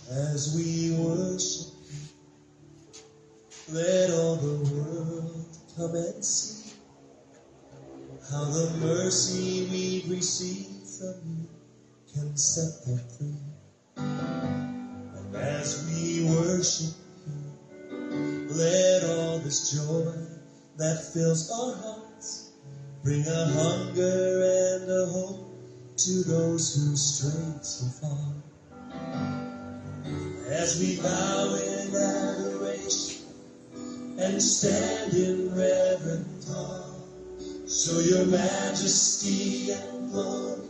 As we worship, let all the world come and see how the mercy we receive from you can set them free. And as we worship you, let all this joy that fills our hearts bring a hunger and a hope to those who strayed so far. As we bow in adoration and stand in reverent awe, show your majesty and glory,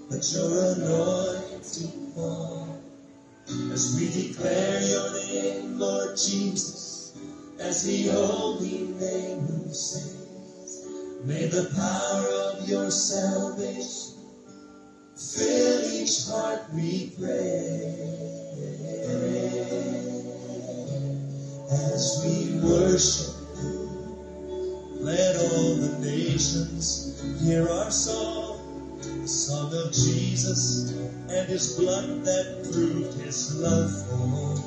let your anointing fall. As we declare your name, Lord Jesus, as the only name who saves, may the power of your salvation fill each heart, we pray. As we worship you, let all the nations hear our song, the song of Jesus and his blood that proved his love for all.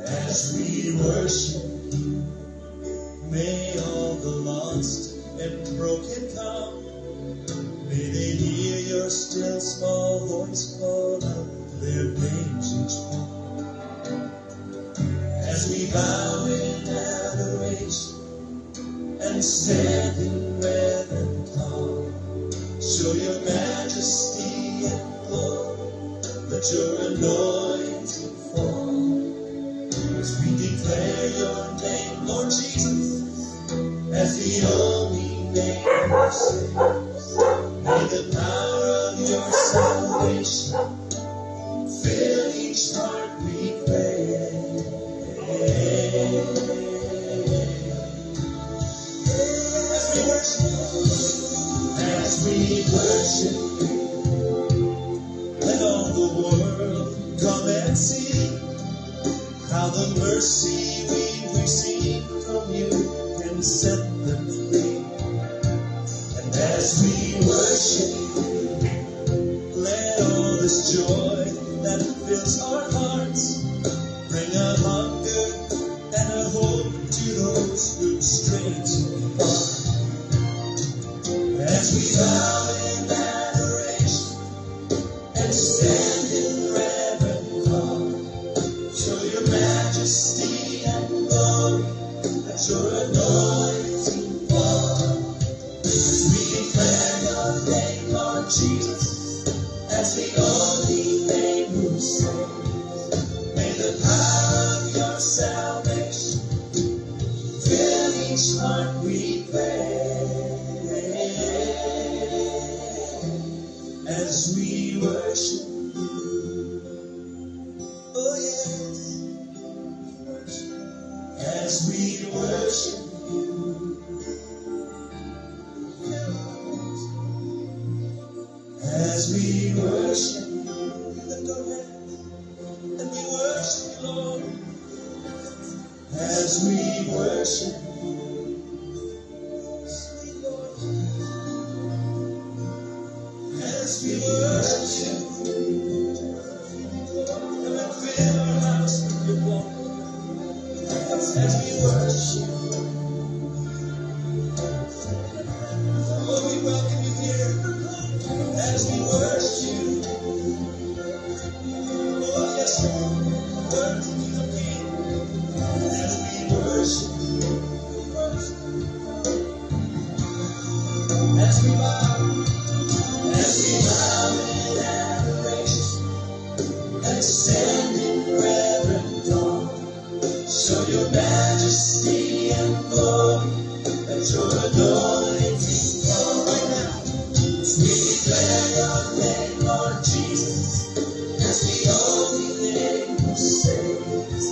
As we worship you, may all the lost and broken come. May they hear your still small voice call out their names each one. As we bow in adoration and stand in reverent awe, show your majesty and glory, let your anointing fall. As we declare your name, Lord Jesus, as the only name who saves, may the power of your salvation fill each heart, we pray. As we worship you, let all the world come and see how the mercy we receive from you can set them free. And as we worship you, let all this joy that fills our hearts bring a hunger and a hope to those who strayed too far. As we bow in adoration and stand in reverent awe, show your majesty and glory, let your anointing fall. As we declare your name, Lord Jesus, as the only name who saves, may the power of your salvation fill each heart, we pray. As we worship you, oh yes, as we worship you, as we worship you, lift our hands and we worship you, Lord. As we worship you, sweet Lord, as we worship you, and then fill our house with your glory. As we worship you, oh, we welcome you here. As we worship you, oh yes, Lord, worthy King of Kings. As we worship you, as we bow. As we bow in adoration and stand in reverent awe, show your majesty and glory, let your anointing fall right now. As we declare your name, Lord Jesus, as the only name who saves,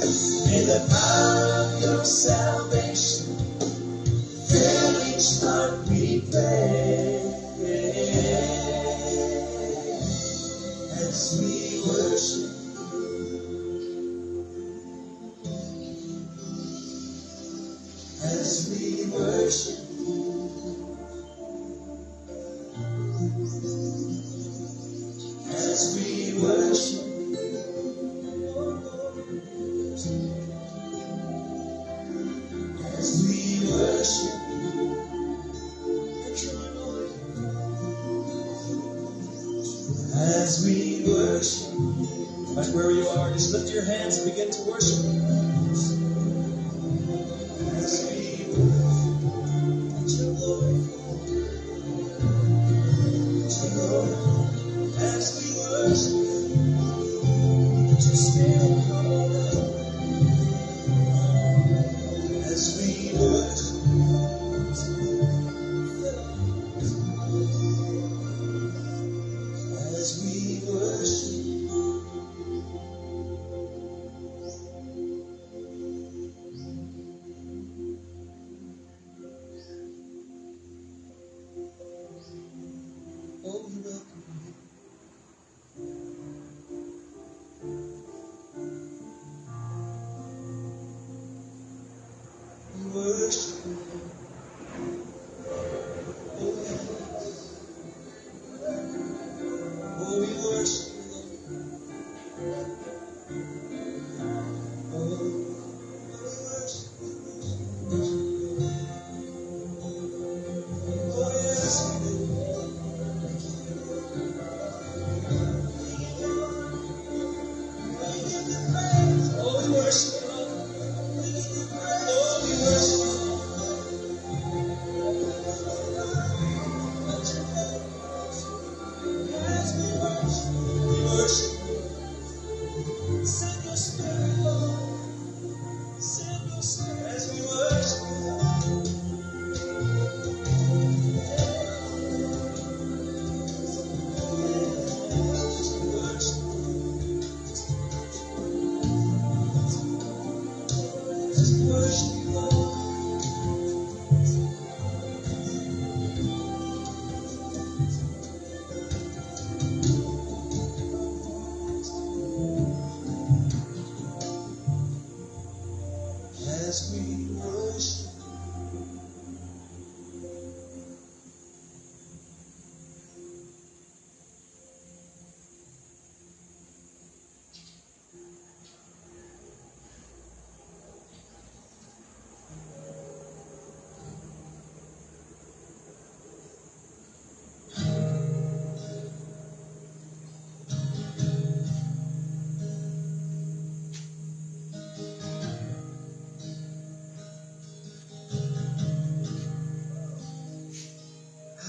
may the power of your salvation fill each heart, we pray. As we worship you, as we worship you, as we worship you, Right where you are, just lift your hands and begin to worship Him. As we worship your glory, as we worship, your Spirit come down. As we worship, as we worship. Oh, we welcome you. We worship you. Oh, yes. Oh, we worship you. Oh, we worship you. Oh, yes, we do. Oh, we worship you. Oh, we worship you. As we worship, we worship. Send your Spirit, Lord. Send your Spirit as we worship. As we worship. As we worship you, Lord. As we worship.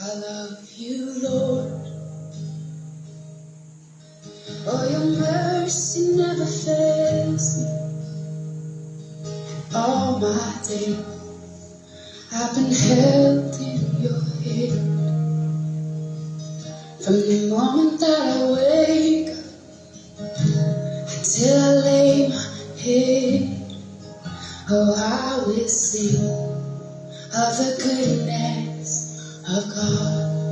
I love you, Lord. Oh, your mercy never fails me. All my days I've been held in your hand. From the moment that I wake up until I lay my head, oh, I will sing of the goodness of God.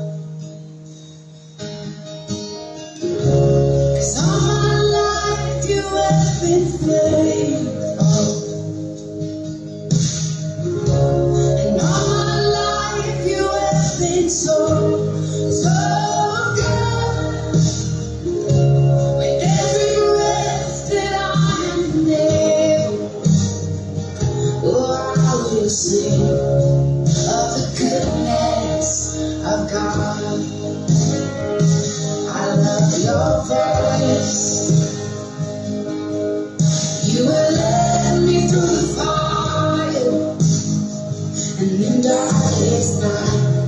'Cause all my life you have been faithful. And all my life you have been so, so good. With every breath that I am able, oh, I will sing of the goodness of God. I love your voice. You will lead me through the fire, and in darkest night,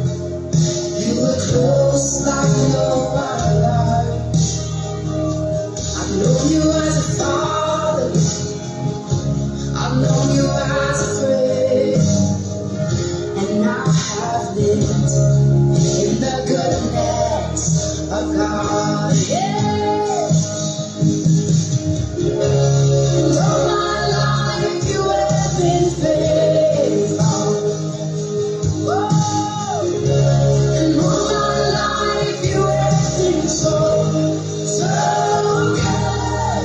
you were close like no other. I've known you as a father, I've known you as a friend, and I have lived in the goodness of God. Yeah. And all my life you have been faithful. Oh, and all my life you have been so, so good.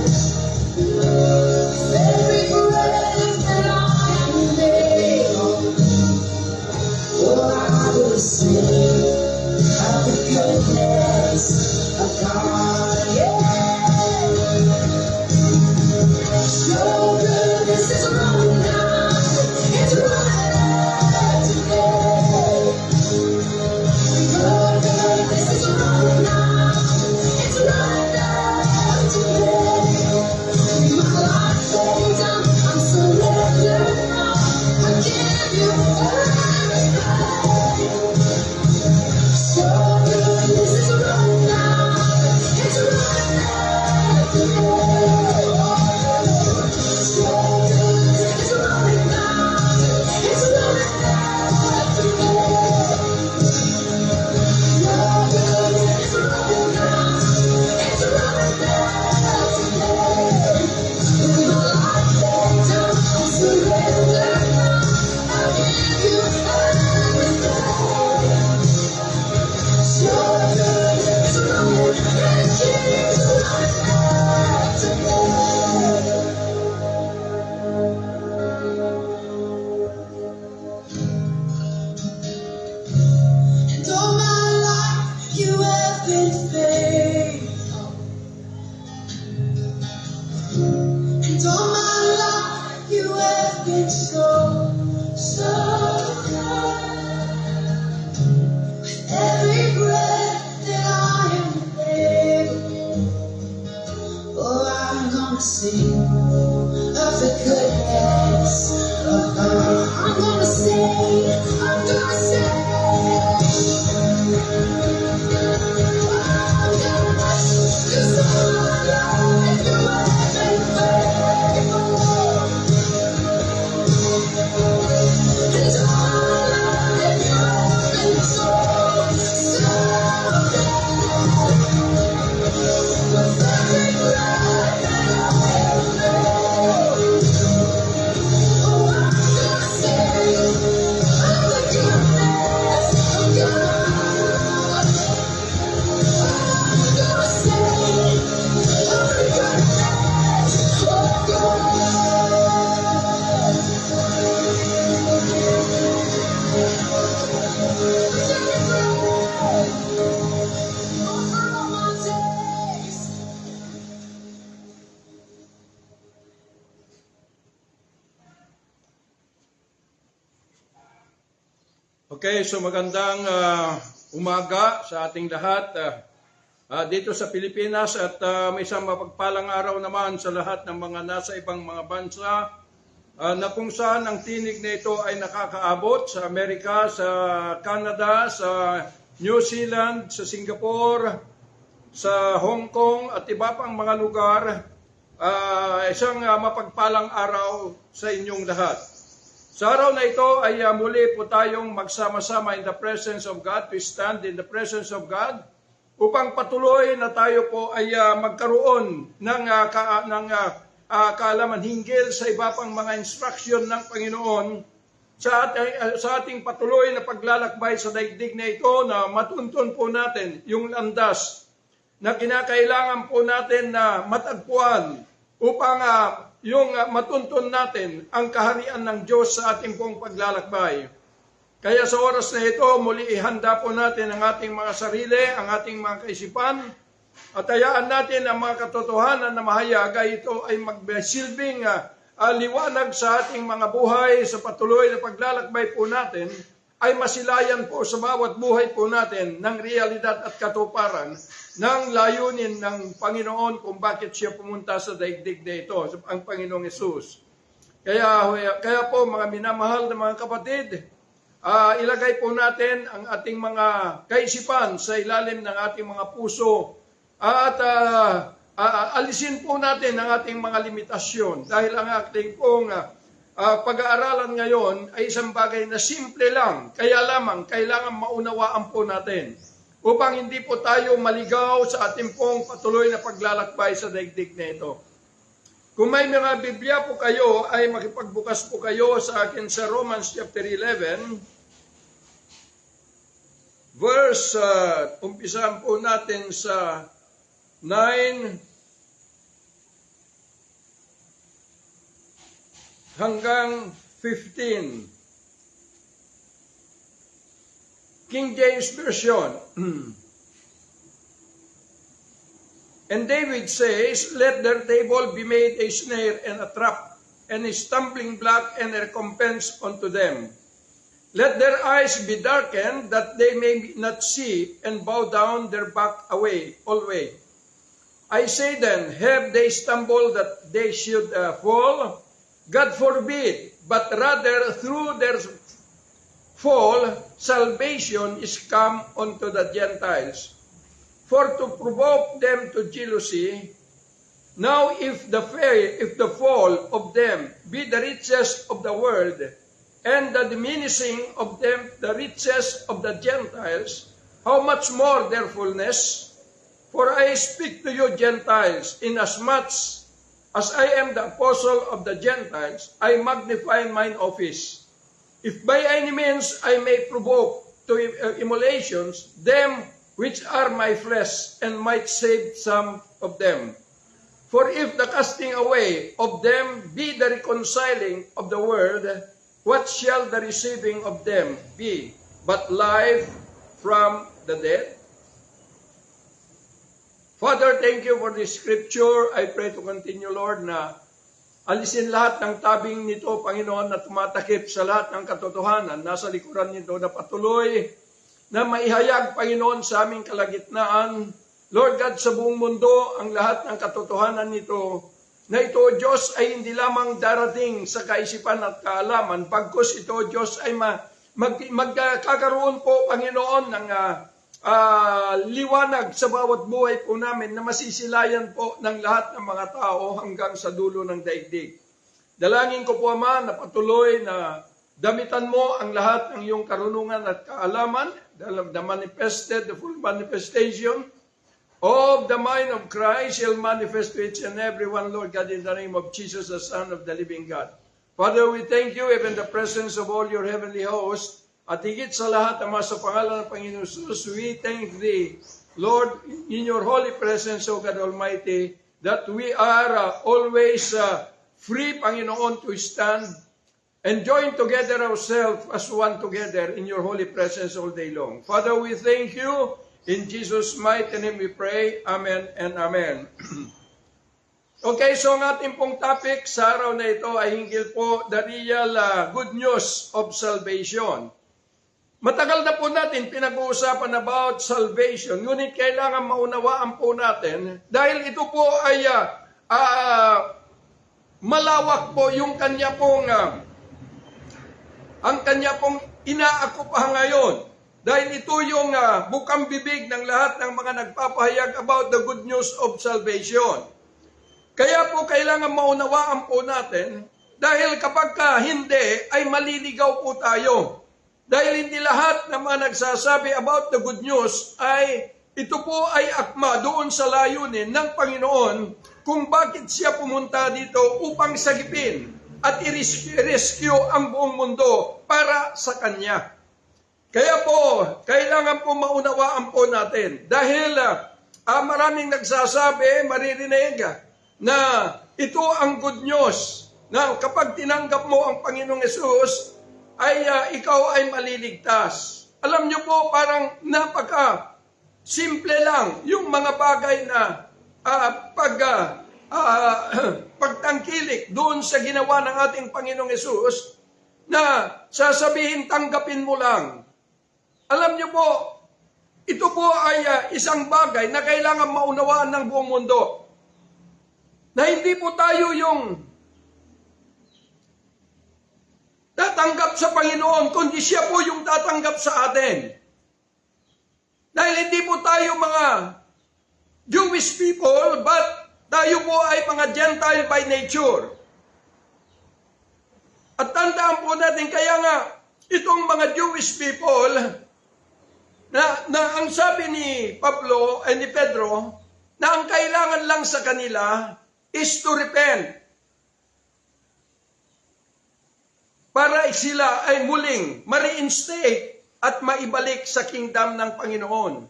I'm gonna sing of the goodness of God. I'm gonna sing, I'm gonna sing. I'm gonna sing, it's all I got. If you have been faithful, it's all I got. If you have been so good. Very glad that I am. Okay, so magandang umaga sa ating lahat dito sa Pilipinas at may isang mapagpalang araw naman sa lahat ng mga nasa ibang mga bansa na kung saan ang tinig na ito ay nakakaabot sa Amerika, sa Canada, sa New Zealand, sa Singapore, sa Hong Kong at iba pang mga lugar. Isang mapagpalang araw sa inyong lahat. Sa araw na ito ay muli po tayong magsama-sama in the presence of God. We stand in the presence of God upang patuloy na tayo po ay magkaroon ng kaalaman hinggil sa iba pang mga instruction ng Panginoon sa ating patuloy na paglalakbay sa daigdig na ito, na matuntun po natin yung landas na kinakailangan po natin na matagpuan upang yung matuntun natin ang kaharian ng Diyos sa ating pong paglalakbay. Kaya sa oras na ito, muli ihanda po natin ang ating mga sarili, ang ating mga kaisipan, at hayaan natin ang mga katotohanan na mahayag ay ito ay magsilbing liwanag sa ating mga buhay sa patuloy na paglalakbay po natin, ay masilayan po sa bawat buhay po natin ng realidad at katuparan ng layunin ng Panginoon kung bakit siya pumunta sa daigdig na ito, ang Panginoong Hesus. Kaya po mga minamahal na mga kapatid, ilagay po natin ang ating mga kaisipan sa ilalim ng ating mga puso at alisin po natin ang ating mga limitasyon dahil ang ating pong pag-aaralan ngayon ay isang bagay na simple lang, kaya lamang kailangan maunawaan po natin upang hindi po tayo maligaw sa ating pong patuloy na paglalakbay sa daigdig na ito. Kung may mga Biblia po kayo, ay makipagbukas po kayo sa akin sa Romans chapter 11, verse, umpisahan po natin sa 9 hanggang 15. King James Version. And David says, "Let their table be made a snare and a trap, and a stumbling block and a recompense unto them. Let their eyes be darkened, that they may not see, and bow down their back away, always. I say then, have they stumbled that they should fall? God forbid, but rather through their fall, salvation is come unto the Gentiles. For to provoke them to jealousy, now if the fall of them be the riches of the world, and the diminishing of them the riches of the Gentiles, how much more their fullness? For I speak to you Gentiles, inasmuch as I am the apostle of the Gentiles, I magnify mine office. If by any means I may provoke to emulations them which are my flesh, and might save some of them. For if the casting away of them be the reconciling of the world, what shall the receiving of them be, but life from the dead? Father, thank you for this scripture. I pray to continue, Lord, na alisin lahat ng tabing nito, Panginoon, na tumatakip sa lahat ng katotohanan. Nasa likuran nito na patuloy na maihayag, Panginoon, sa aming kalagitnaan Lord God, sa buong mundo, ang lahat ng katotohanan nito, na ito, Diyos, ay hindi lamang darating sa kaisipan at kaalaman, pagkus ito, Diyos, ay magkakaroon po, Panginoon, ng liwanag sa bawat buhay po namin na masisilayan po ng lahat ng mga tao hanggang sa dulo ng daigdig. Dalangin ko po, Ama, na patuloy na damitan mo ang lahat ng iyong karunungan at kaalaman, the full manifestation of the mind of Christ shall manifest to each and every one, Lord God, in the name of Jesus, the Son of the living God. Father, we thank you even in the presence of all your heavenly hosts. At higit sa lahat, Ama, sa pangalan ng Panginoon Jesus, we thank thee, Lord, in your holy presence, O God Almighty, that we are always free, Panginoon, to stand and join together ourselves as one together in your holy presence all day long. Father, we thank you. In Jesus' mighty name we pray. Amen and amen. Okay, so ang ating pong topic sa araw na ito ay hinggil po the real good news of salvation. Matagal na po natin pinag-uusapan about salvation, ngunit kailangan maunawaan po natin dahil ito po ay malawak po yung kanya pong ang kanya pong inaakupahan ngayon. Dahil ito yung bukang bibig ng lahat ng mga nagpapahayag about the good news of salvation. Kaya po kailangan maunawaan po natin, dahil kapag hindi, ay maliligaw po tayo. Dahil hindi lahat ng mga nagsasabi about the good news ay ito po ay akma doon sa layunin ng Panginoon kung bakit siya pumunta dito upang sagipin at i-rescue ang buong mundo para sa Kanya. Kaya po, kailangan po maunawaan po natin. Dahil maraming nagsasabi, maririnig, na ito ang good news. Na kapag tinanggap mo ang Panginoong Yesus, ay ikaw ay maliligtas. Alam niyo po, parang napaka-simple lang yung mga bagay na pagtangkilik doon sa ginawa ng ating Panginoong Yesus, na sasabihin, tanggapin mo lang. Alam niyo po, ito po ay isang bagay na kailangan maunawaan ng buong mundo. Na hindi po tayo yung tatanggap sa Panginoon, kundi siya po yung tatanggap sa atin. Dahil hindi po tayo mga Jewish people, but tayo po ay mga Gentile by nature. At tandaan po natin, kaya nga, itong mga Jewish people, na ang sabi ni Pablo ni Pedro, na ang kailangan lang sa kanila is to repent. Para sila ay muling ma-reinstate at maibalik sa kingdom ng Panginoon.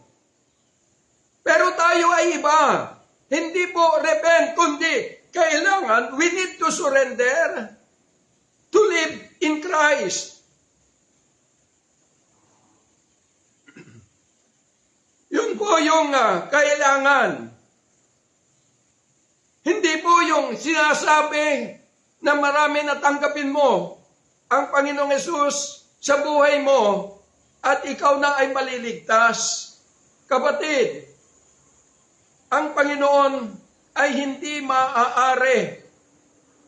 Pero tayo ay iba. Hindi po repent, kundi kailangan, we need to surrender to live in Christ. Yun po yung kailangan. Hindi po yung sinasabi na marami natanggapin mo ang Panginoong Yesus sa buhay mo at ikaw na ay maliligtas. Kapatid, ang Panginoon ay hindi maaari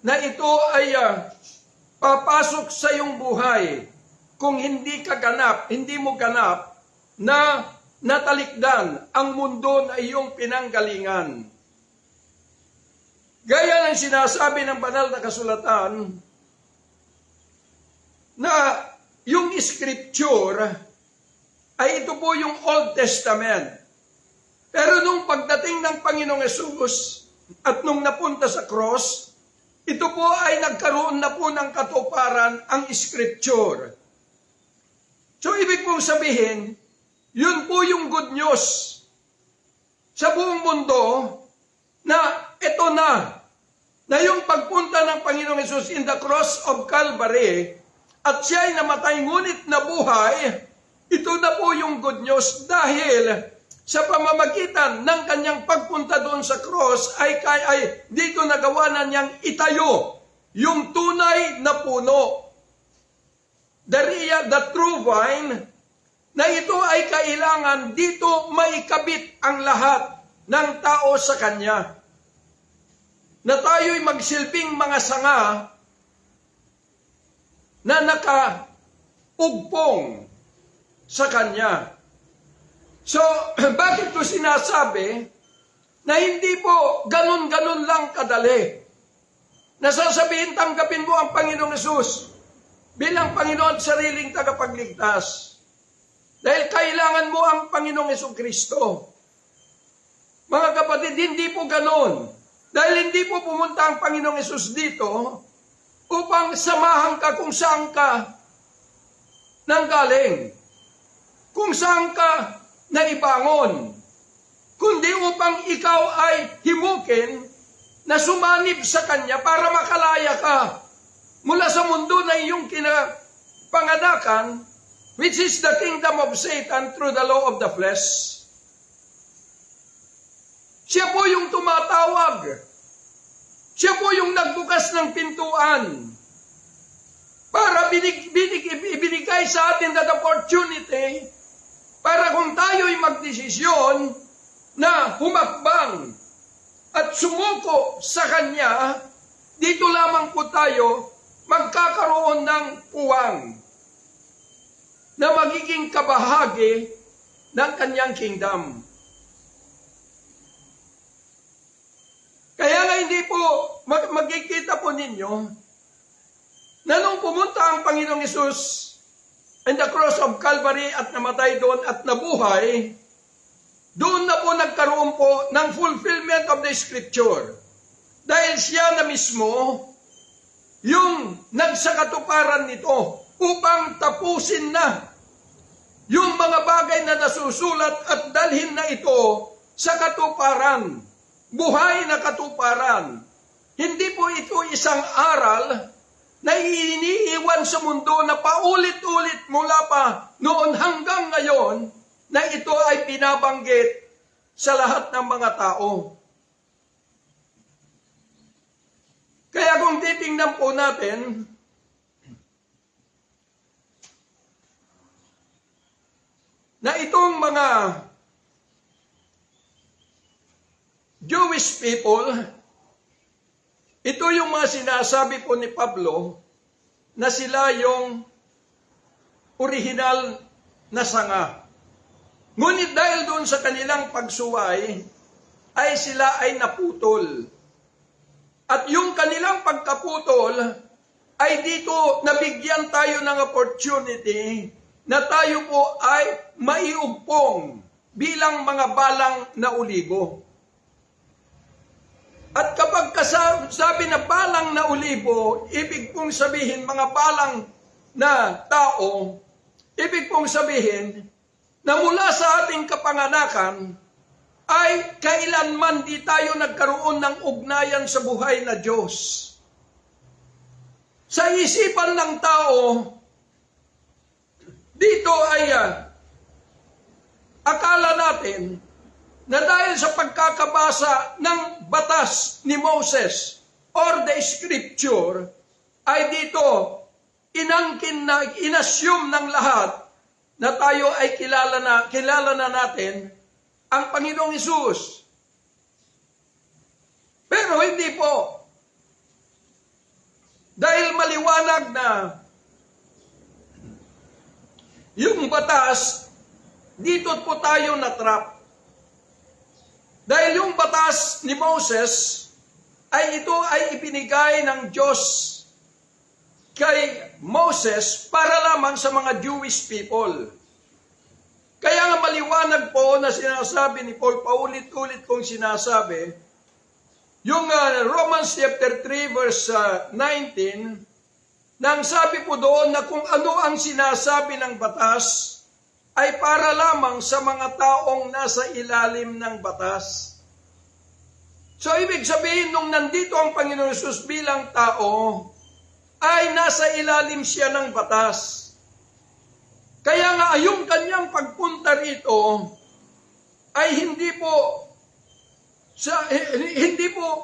na ito ay papasok sa iyong buhay kung hindi mo ganap na natalikdan ang mundo na iyong pinanggalingan. Gaya ng sinasabi ng banal na kasulatan na yung scripture ay ito po yung Old Testament. Pero nung pagdating ng Panginoong Yesus at nung napunta sa cross, ito po ay nagkaroon na po ng katuparan ang scripture. So ibig pong sabihin, yun po yung good news sa buong mundo na ito na yung pagpunta ng Panginoong Yesus in the cross of Calvary at siya ay namatay ngunit nabuhay, ito na po yung good news dahil sa pamamagitan ng kanyang pagpunta doon sa cross ay dito nagawa na niyang itayo yung tunay na puno. The true vine, na ito ay kailangan dito maikabit ang lahat ng tao sa Kanya. Na tayo'y magsilbing mga sanga na nakaugpong sa Kanya. So, bakit ko sinasabi na hindi po ganun-ganun lang kadali? Nasasabihin, tanggapin mo ang Panginoong Hesus bilang Panginoon at sariling tagapagligtas. Dahil kailangan mo ang Panginoong Hesukristo. Mga kapatid, hindi po ganun. Dahil hindi po pumunta ang Panginoong Hesus dito upang samahan ka kung saan ka nanggaling, kung saan ka naibangon, kundi upang ikaw ay himukin na sumanib sa Kanya para makalaya ka mula sa mundo na iyong kinapanganakan, which is the kingdom of Satan through the law of the flesh. Siya po yung tumatawag. Siya po yung nagbukas ng pintuan para ibinigay sa atin that opportunity para kung tayo'y magdesisyon na humakbang at sumuko sa Kanya, dito lamang po tayo magkakaroon ng puwang na magiging kabahagi ng Kanyang kingdom. Kaya nga hindi po magkikita po ninyo na nung pumunta ang Panginoong Hesus in the cross of Calvary at namatay doon at nabuhay, doon na po nagkaroon po ng fulfillment of the Scripture. Dahil siya na mismo yung nagsakatuparan nito upang tapusin na yung mga bagay na nasusulat at dalhin na ito sa katuparan. Buhay na katuparan. Hindi po ito isang aral na iniiwan sa mundo na paulit-ulit mula pa noon hanggang ngayon na ito ay binabanggit sa lahat ng mga tao. Kaya kung titingnan po natin, na itong mga Jewish people, ito yung mga sinasabi po ni Pablo na sila yung original na sanga. Ngunit dahil doon sa kanilang pagsuway, ay sila ay naputol. At yung kanilang pagkaputol, ay dito nabigyan tayo ng opportunity na tayo po ay maiugpong bilang mga balang na ulibo. At kapag sabi na balang na ulibo, ibig pong sabihin mga balang na tao, ibig pong sabihin na mula sa ating kapanganakan ay kailanman di tayo nagkaroon ng ugnayan sa buhay na Diyos. Sa isipan ng tao, dito ay akala natin na dahil sa pagkakabasa ng batas ni Moses or the scripture, ay dito inangkin na, inassume ng lahat na tayo ay kilala na natin ang Panginoong Hesus. Pero hindi po. Dahil maliwanag na yung batas, dito po tayo na-trap. Dahil yung batas ni Moses ay ito ay ibinigay ng Diyos kay Moses para lamang sa mga Jewish people. Kaya nga maliwanag po na sinasabi ni Paul, paulit-ulit kong sinasabi, yung Romans chapter 3 verse 19, nang sabi po doon na kung ano ang sinasabi ng batas, ay para lamang sa mga taong nasa ilalim ng batas. So, ibig sabihin, nung nandito ang Panginoon Hesus bilang tao, ay nasa ilalim siya ng batas. Kaya nga, yung kanyang pagpunta rito, ay hindi po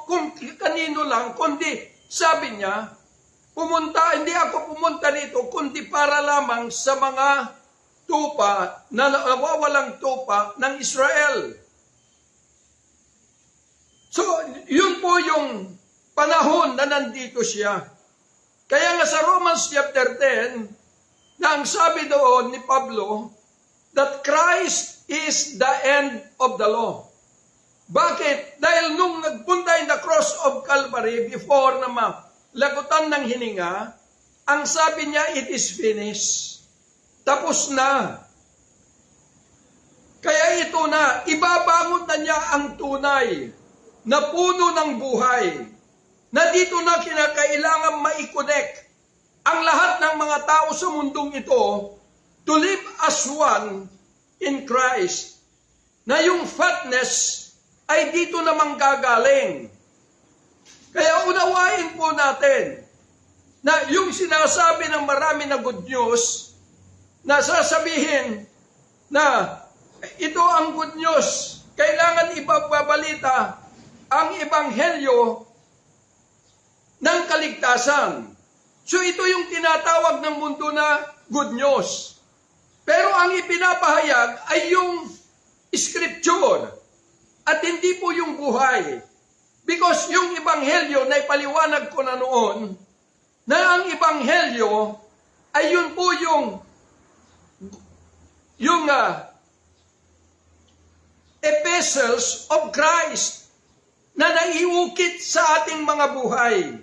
kung kanino lang, kundi sabi niya, hindi ako pumunta rito, kundi para lamang sa mga tupa na nawawalang tupa ng Israel. So, yun po yung panahon na nandito siya. Kaya nga sa Romans chapter 10, na ang sabi doon ni Pablo, that Christ is the end of the law. Bakit? Dahil nung nagpunta in the cross of Calvary, before na lagutan ng hininga, ang sabi niya, it is finished. Tapos na. Kaya ito na, ibabangon na niya ang tunay na puno ng buhay, na dito na kinakailangan ma-connect ang lahat ng mga tao sa mundong ito to live as one in Christ. Na yung fatness ay dito naman gagaling. Kaya unawain po natin na yung sinasabi ng marami na good news, na sasabihin na ito ang good news, kailangan ipababalita ang ebanghelyo ng kaligtasan. So ito yung tinatawag ng mundo na good news. Pero ang ipinapahayag ay yung scripture at hindi po yung buhay. Because yung ebanghelyo na ipaliwanag ko na noon, na ang ebanghelyo ay yun po yung epistles of Christ na naiukit sa ating mga buhay.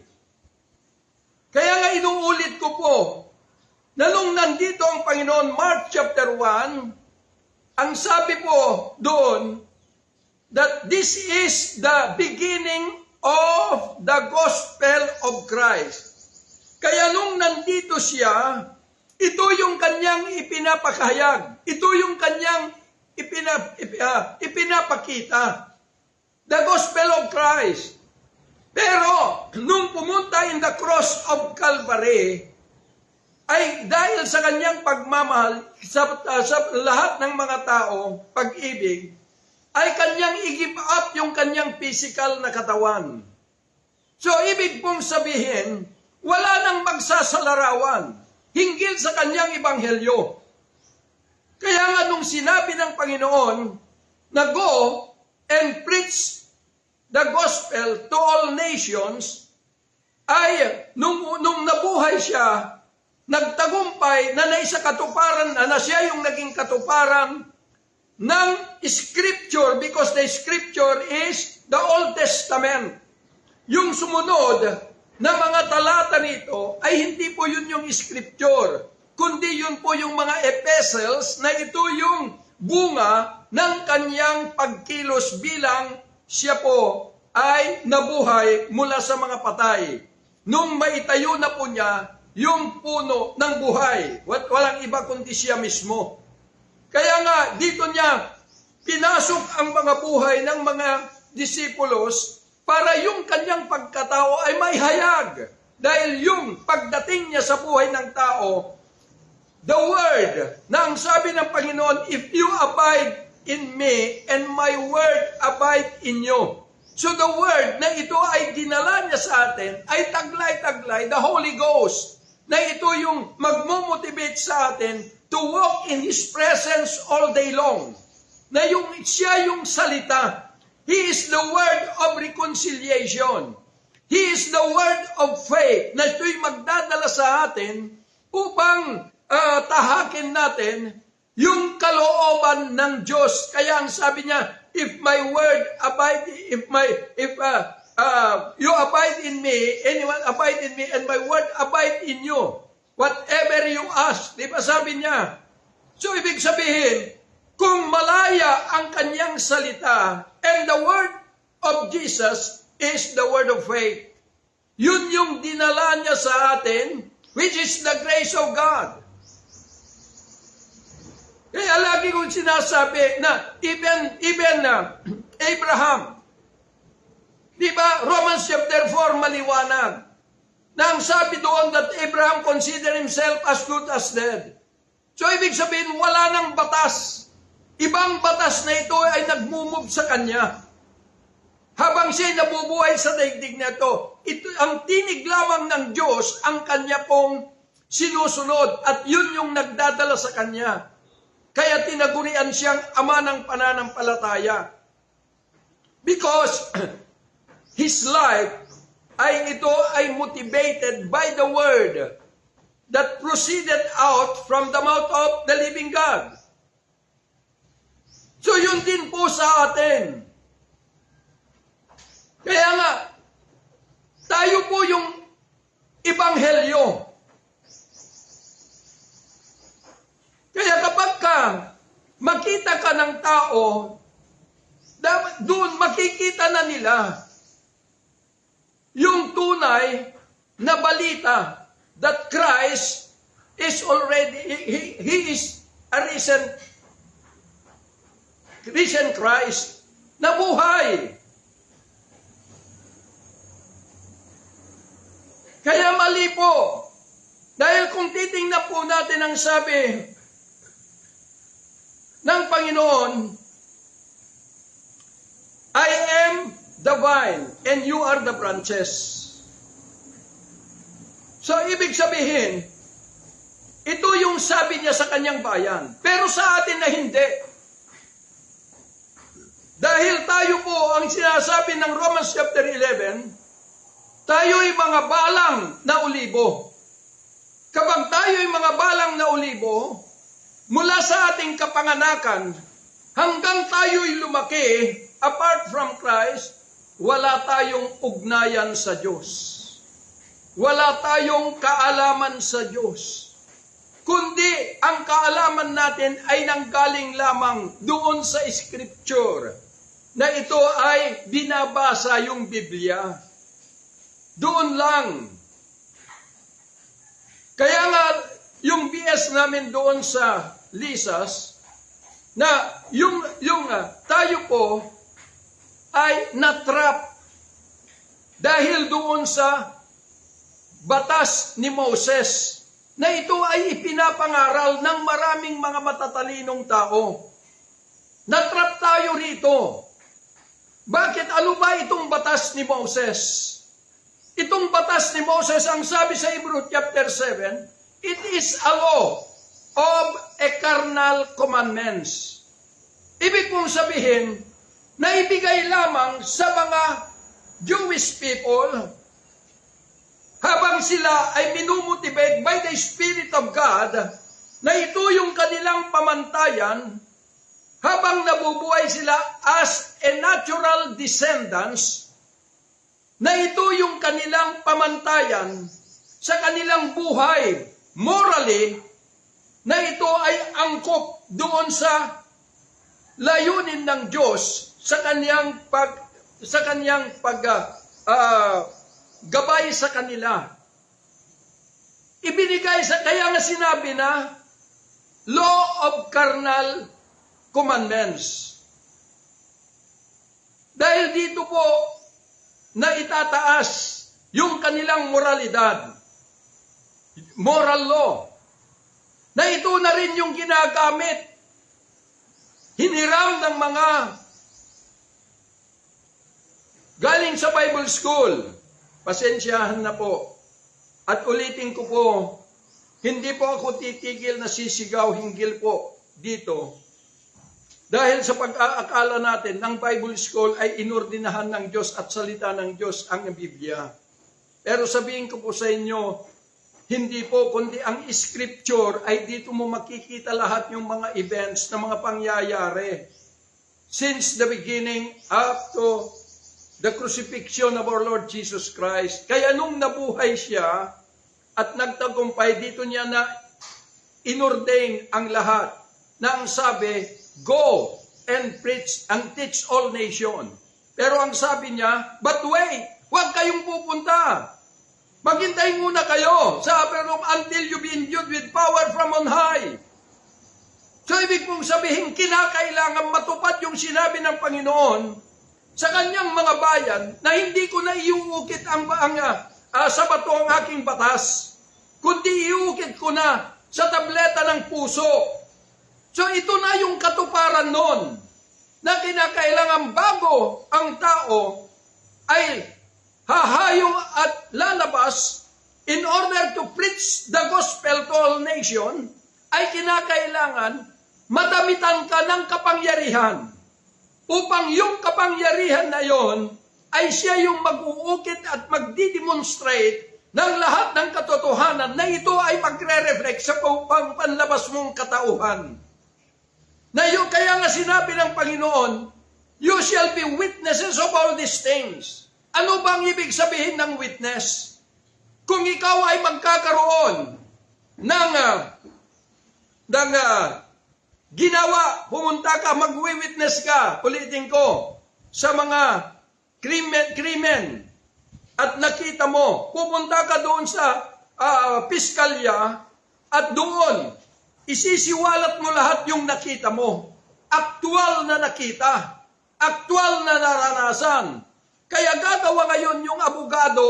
Kaya nga inuulit ko po, na nung nandito ang Panginoon, Mark chapter 1, ang sabi po doon, that this is the beginning of the gospel of Christ. Kaya nung nandito siya, ito yung kanyang ipinapakahayag. Ito yung kanyang ipinapakita. The gospel of Christ. Pero, nung pumunta in the cross of Calvary, ay dahil sa kanyang pagmamahal sa lahat ng mga tao, pag-ibig, ay kanyang i-give up yung kanyang physical na katawan. So, ibig pong sabihin, wala nang magsasalarawan hinggil sa kanyang ebanghelyo. Kaya nga nung sinabi ng Panginoon na go and preach the gospel to all nations, ay nung nabuhay siya, nagtagumpay na naisa katuparan na siya yung naging katuparan ng scripture, because the scripture is the Old Testament. Yung sumunod na mga talata nito ay hindi po yun yung scripture, kundi yun po yung mga epistles na ito yung bunga ng kanyang pagkilos bilang siya po ay nabuhay mula sa mga patay. Nung maitayo na po niya yung puno ng buhay, walang iba kundi siya mismo. Kaya nga dito niya pinasok ang mga buhay ng mga disipulos para yung kanyang pagkatao ay may hayag. Dahil yung pagdating niya sa buhay ng tao, the word na ang sabi ng Panginoon, if you abide in me and my word abide in you. So the word na ito ay dinala niya sa atin ay taglay-taglay, the Holy Ghost, na ito yung magmomotivate sa atin to walk in His presence all day long. Na yung siya yung salita. He is the word of reconciliation. He is the word of faith na ito'y magdadala sa atin upang tahakin natin yung kalooban ng Diyos. Kaya ang sabi niya, if my word abide, you abide in me, anyone abide in me, and my word abide in you, whatever you ask. Di ba sabi niya? So ibig sabihin, kung malaya ang kanyang salita, and the word of Jesus is the word of faith. Yun yung dinala niya sa atin, which is the grace of God. Kaya lagi kong sinasabi na even Abraham, di ba, Romans chapter 4 maliwanag, na ang sabi doon that Abraham considered himself as good as dead. So ibig sabihin, wala nang batas. Ibang batas na ito ay nagmumove sa kanya. Habang siya nabubuhay sa daigdig na ito, ang tinig lamang ng Diyos ang kanya pong sinusunod at yun yung nagdadala sa kanya. Kaya tinagurian siyang ama ng pananampalataya. Because his life ay ito ay motivated by the word that proceeded out from the mouth of the living God. So yun din po sa atin. Kaya nga, tayo po yung ebanghelyo. Kaya kapag makita ka ng tao, doon makikita na nila yung tunay na balita that Christ is already, He is a risen Christ na buhay. Kaya mali po. Dahil kung titingnan po natin ang sabi ng Panginoon, I am the vine and you are the branches. So, ibig sabihin, ito yung sabi niya sa kanyang bayan. Pero sa atin na hindi. Dahil tayo po, ang sinasabi ng Romans chapter 11, tayo'y mga balang na olibo. Kapag tayo'y mga balang na olibo, mula sa ating kapanganakan, hanggang tayo'y lumaki, apart from Christ, wala tayong ugnayan sa Diyos. Wala tayong kaalaman sa Diyos. Kundi, ang kaalaman natin ay nanggaling lamang doon sa Scripture, na ito ay binabasa yung Biblia. Doon lang. Kaya nga, yung BS namin doon sa Lisas, na yung tayo po ay natrap dahil doon sa batas ni Moses, na ito ay ipinapangaral ng maraming mga matatalinong tao. Natrap tayo rito. Bakit? Ano ba itong batas ni Moses? Itong batas ni Moses, ang sabi sa Hebrews chapter 7, it is a law of a carnal commandments. Ibig pong sabihin, na ibigay lamang sa mga Jewish people, habang sila ay minumotivate by the Spirit of God, na ito yung kanilang pamantayan, habang nabubuhay sila as a natural descendants, na ito yung kanilang pamantayan sa kanilang buhay, morally, na ito ay angkop doon sa layunin ng Diyos sa kanyang gabay sa kanila. Ibinigay kaya nga sinabi na law of carnal commandments. Dahil dito po na itataas yung kanilang moralidad, moral law, na ito na rin yung ginagamit, hiniram ng mga galing sa Bible school. Pasensyahan na po. At ulitin ko po, hindi po ako titigil na sisigaw hinggil po dito. Dahil sa pag-aakala natin ng Bible School ay inordinahan ng Diyos at salita ng Diyos ang Biblia. Pero sabihin ko po sa inyo, hindi po, kundi ang Scripture ay dito mo makikita lahat yung mga events na mga pangyayari. Since the beginning up to the crucifixion of our Lord Jesus Christ. Kaya nung nabuhay siya at nagtagumpay, dito niya na inordain ang lahat. Na ang sabi, go and preach and teach all nation. Pero ang sabi niya, but wait, huwag kayong pupunta. Maghintay muna kayo sa upper room until you be endued with power from on high. So ibig pong sabihin, kinakailangan matupad yung sinabi ng Panginoon sa kanyang mga bayan na hindi ko na iuukit sa bato ang aking batas, kundi iukit ko na sa tableta ng puso. So ito na yung katuparan nun, na kinakailangan bago ang tao ay hahayo at lalabas in order to preach the gospel to all nation, ay kinakailangan madamitan ka ng kapangyarihan upang yung kapangyarihan na yon ay siya yung mag-uukit at magdidemonstrate ng lahat ng katotohanan na ito ay magre-reflect sa panlabas mong katauhan. Kaya nga sinabi ng Panginoon, you shall be witnesses of all these things. Ano bang ibig sabihin ng witness? Kung ikaw ay magkakaroon ng ginawa, pumunta ka, mag-witness ka, ulitin ko, sa mga krimen, at nakita mo, pumunta ka doon sa piskalya, at doon, isisiwalat mo lahat yung nakita mo. Aktual na nakita, aktual na naranasan. Kaya gagawa ngayon yung abogado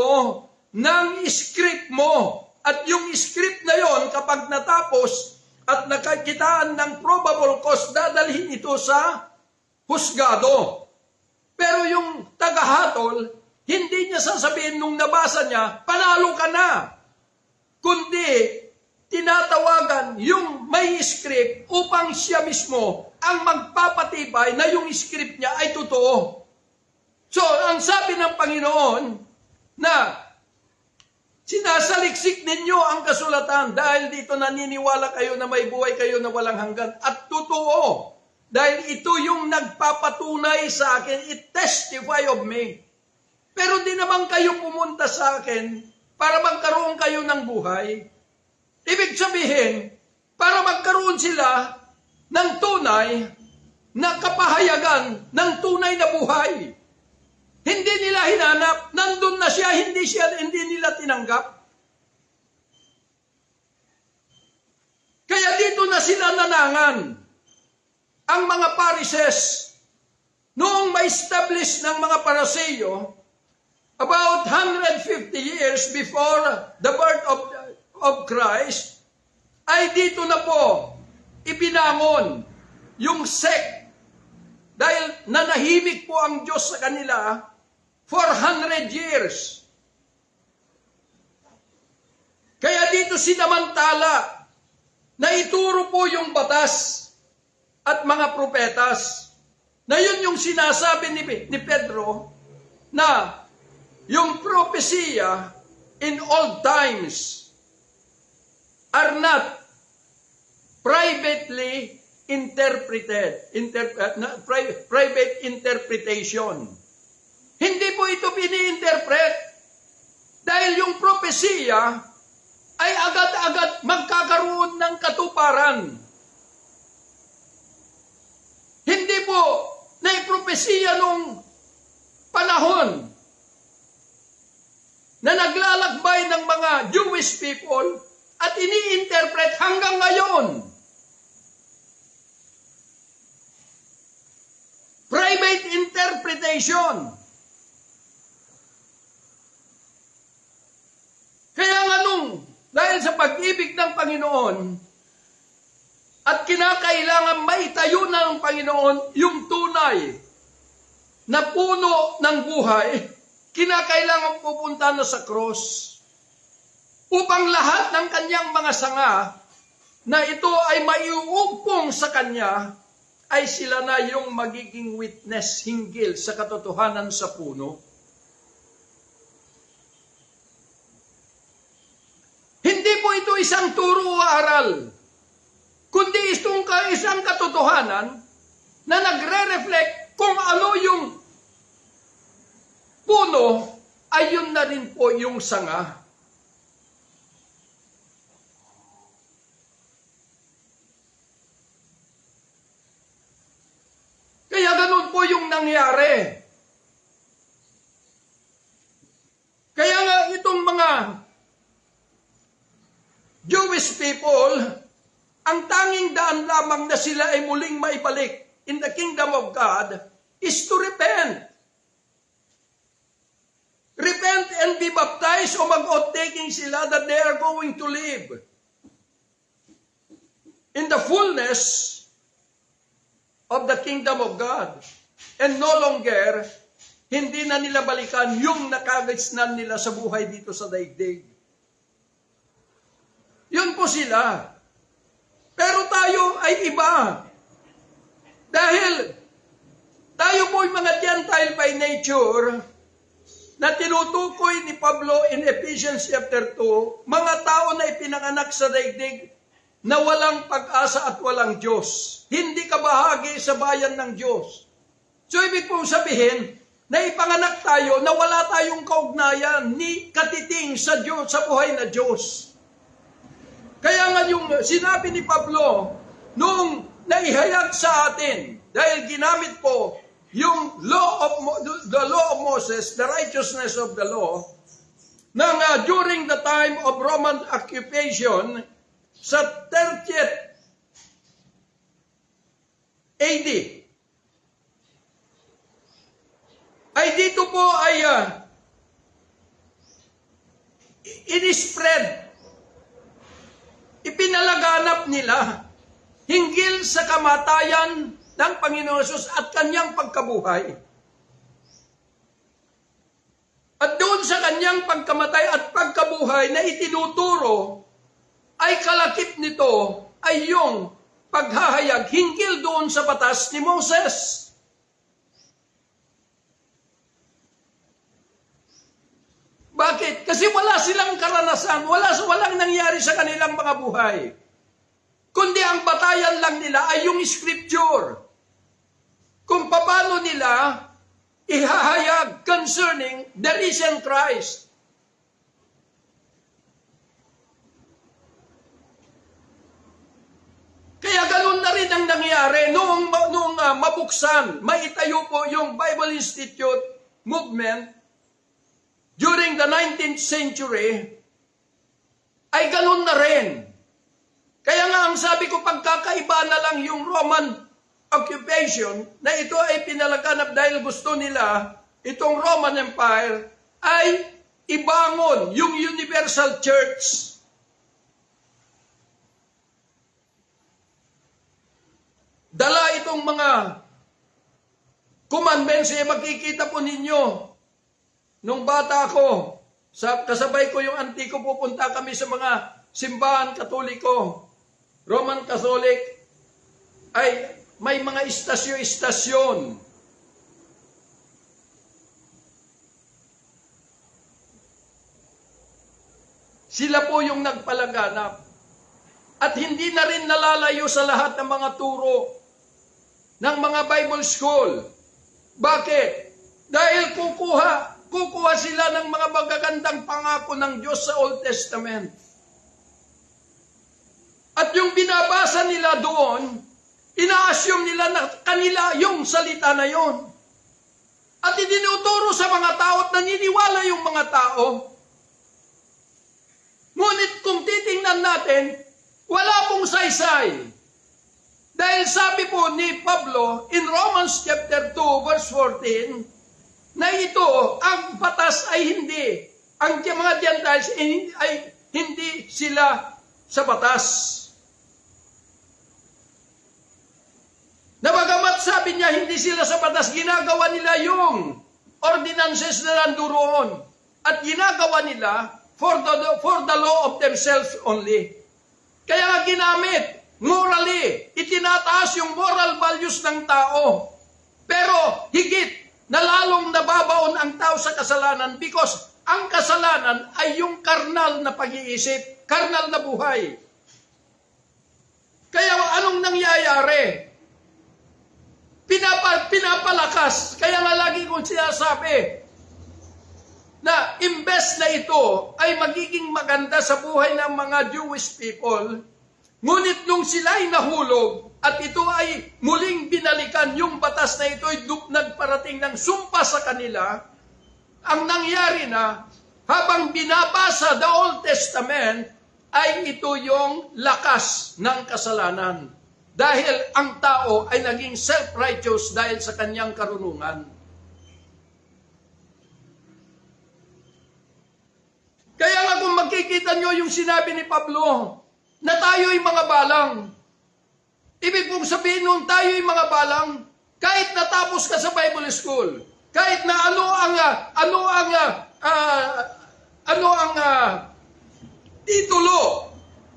ng script mo. At yung script na yon, kapag natapos at nakakitaan ng probable cause, dadalhin ito sa husgado. Pero yung tagahatol, hindi niya sasabihin nung nabasa niya, panalo ka na. Kundi, tinatawagan yung may script upang siya mismo ang magpapatibay na yung script niya ay totoo. So, ang sabi ng Panginoon na sinasaliksik ninyo ang kasulatan dahil dito naniniwala kayo na may buhay kayo na walang hanggan. At totoo, dahil ito yung nagpapatunay sa akin, it testify of me. Pero di naman kayo pumunta sa akin para magkaroon kayo ng buhay. Ibig sabihin, para magkaroon sila ng tunay na kapahayagan, ng tunay na buhay. Hindi nila hinanap, nandun na siya, hindi nila tinanggap. Kaya dito na sila nanangan. Ang mga Pharisees, noong ma-establish ng mga Pariseo, about 150 years before the birth of Christ, ay dito na po ibinangon yung sect. Dahil nanahimik po ang Diyos sa kanila for 100 years. Kaya dito sinamantala na ituro po yung batas at mga propetas. Na yun yung sinasabi ni Pedro na yung propesya in old times are not privately interpreted, private interpretation. Hindi po ito pini-interpret dahil yung propesya ay agad-agad magkakaroon ng katuparan. Hindi po naipropesya nung panahon na naglalakbay ng mga Jewish people at ini-interpret hanggang ngayon. Private interpretation. Kaya nga dahil sa pag-ibig ng Panginoon, at kinakailangan maitayo na ng Panginoon yung tunay na puno ng buhay, kinakailangan pupunta na sa cross upang lahat ng kanyang mga sanga na ito ay maiuugpong sa kanya ay sila na yung magiging witness hinggil sa katotohanan sa puno. Hindi po ito isang turo o aral, kundi itong isang katotohanan na nagre-reflect kung ano yung puno ay yun na rin po yung sanga. Kaya ganun po yung nangyari. Kaya nga itong mga Jewish people, ang tanging daan lamang na sila ay muling maibalik in the kingdom of God is to repent. Repent and be baptized o mag-oath-taking sila that they are going to live in the fullness of the kingdom of God. And no longer, hindi na nila balikan yung nakagisnan nila sa buhay dito sa daigdig. Yun po sila. Pero tayo ay iba. Dahil tayo po ay mga Gentile by nature, na tinutukoy ni Pablo in Ephesians chapter 2, mga tao na ipinanganak sa daigdig na walang pag-asa at walang Diyos. Hindi kabahagi sa bayan ng Diyos. So ibig pong sabihin, na ipanganak tayo na wala tayong kaugnayan ni katiting sa Diyos, sa buhay na Diyos. Kaya nga yung sinabi ni Pablo, nung naihayag sa atin, dahil ginamit po yung the law of Moses, the righteousness of the law, during the time of Roman occupation, sa 30th AD, ay dito po ay in-spread, ipinalaganap nila hinggil sa kamatayan ng Panginoon Hesus at kanyang pagkabuhay. At doon sa kanyang pagkamatay at pagkabuhay na itinuturo, ay kalakip nito ay yung paghahayag hinggil doon sa batas ni Moses. Bakit? Kasi wala silang karanasan, walang nangyari sa kanilang mga buhay. Kundi ang batayan lang nila ay yung scripture. Kung paano nila ihahayag concerning the risen Christ. Kaya ganun na rin ang nangyari noong mabuksan, maitayo po yung Bible Institute movement during the 19th century, ay ganun na rin. Kaya nga ang sabi ko, pagkakaiba na lang yung Roman occupation, na ito ay pinalaganap dahil gusto nila, itong Roman Empire, ay ibangon yung Universal Church. Dala itong mga commandments, makikita po ninyo, nung bata ako, kasabay ko yung auntie ko, pupunta kami sa mga simbahan Katoliko, Roman Catholic, ay may mga istasyon-istasyon. Sila po yung nagpalaganap. At hindi na rin nalalayo sa lahat ng mga turo ng mga Bible school. Bakit? Dahil kukuha sila ng mga magagandang pangako ng Diyos sa Old Testament. At yung binabasa nila doon, ina-assume nila na kanila yung salita na yon. At itinuturo sa mga tao at naniniwala yung mga tao. Ngunit kung titingnan natin, wala pong saysay. Dahil sabi po ni Pablo in Romans chapter 2 verse 14, na ito, ang batas ay hindi, ang mga Gentiles ay hindi sila sa batas. Na bagamat sabi niya, hindi sila sa batas, ginagawa nila yung ordinances na nanduroon. At ginagawa nila for the law of themselves only. Kaya nga ginamit, morally, itinataas yung moral values ng tao. Pero higit na lalong nababaon ang tao sa kasalanan because ang kasalanan ay yung karnal na pag-iisip, karnal na buhay. Kaya anong nangyayari? Pinapalakas. Kaya nga lagi kong sinasabi na imbes na ito ay magiging maganda sa buhay ng mga Jewish people, ngunit nung sila ay nahulog at ito ay muling binalikan, yung batas na ito ay nagparating ng sumpa sa kanila, ang nangyari na habang binabasa the Old Testament ay ito yung lakas ng kasalanan. Dahil ang tao ay naging self-righteous dahil sa kanyang karunungan. Kaya nga kung makikita nyo yung sinabi ni Pablo, na tayo'y mga balang. Ibig pong sabihin nun, tayo'y mga balang, kahit natapos ka sa Bible school, kahit na ano ang titulo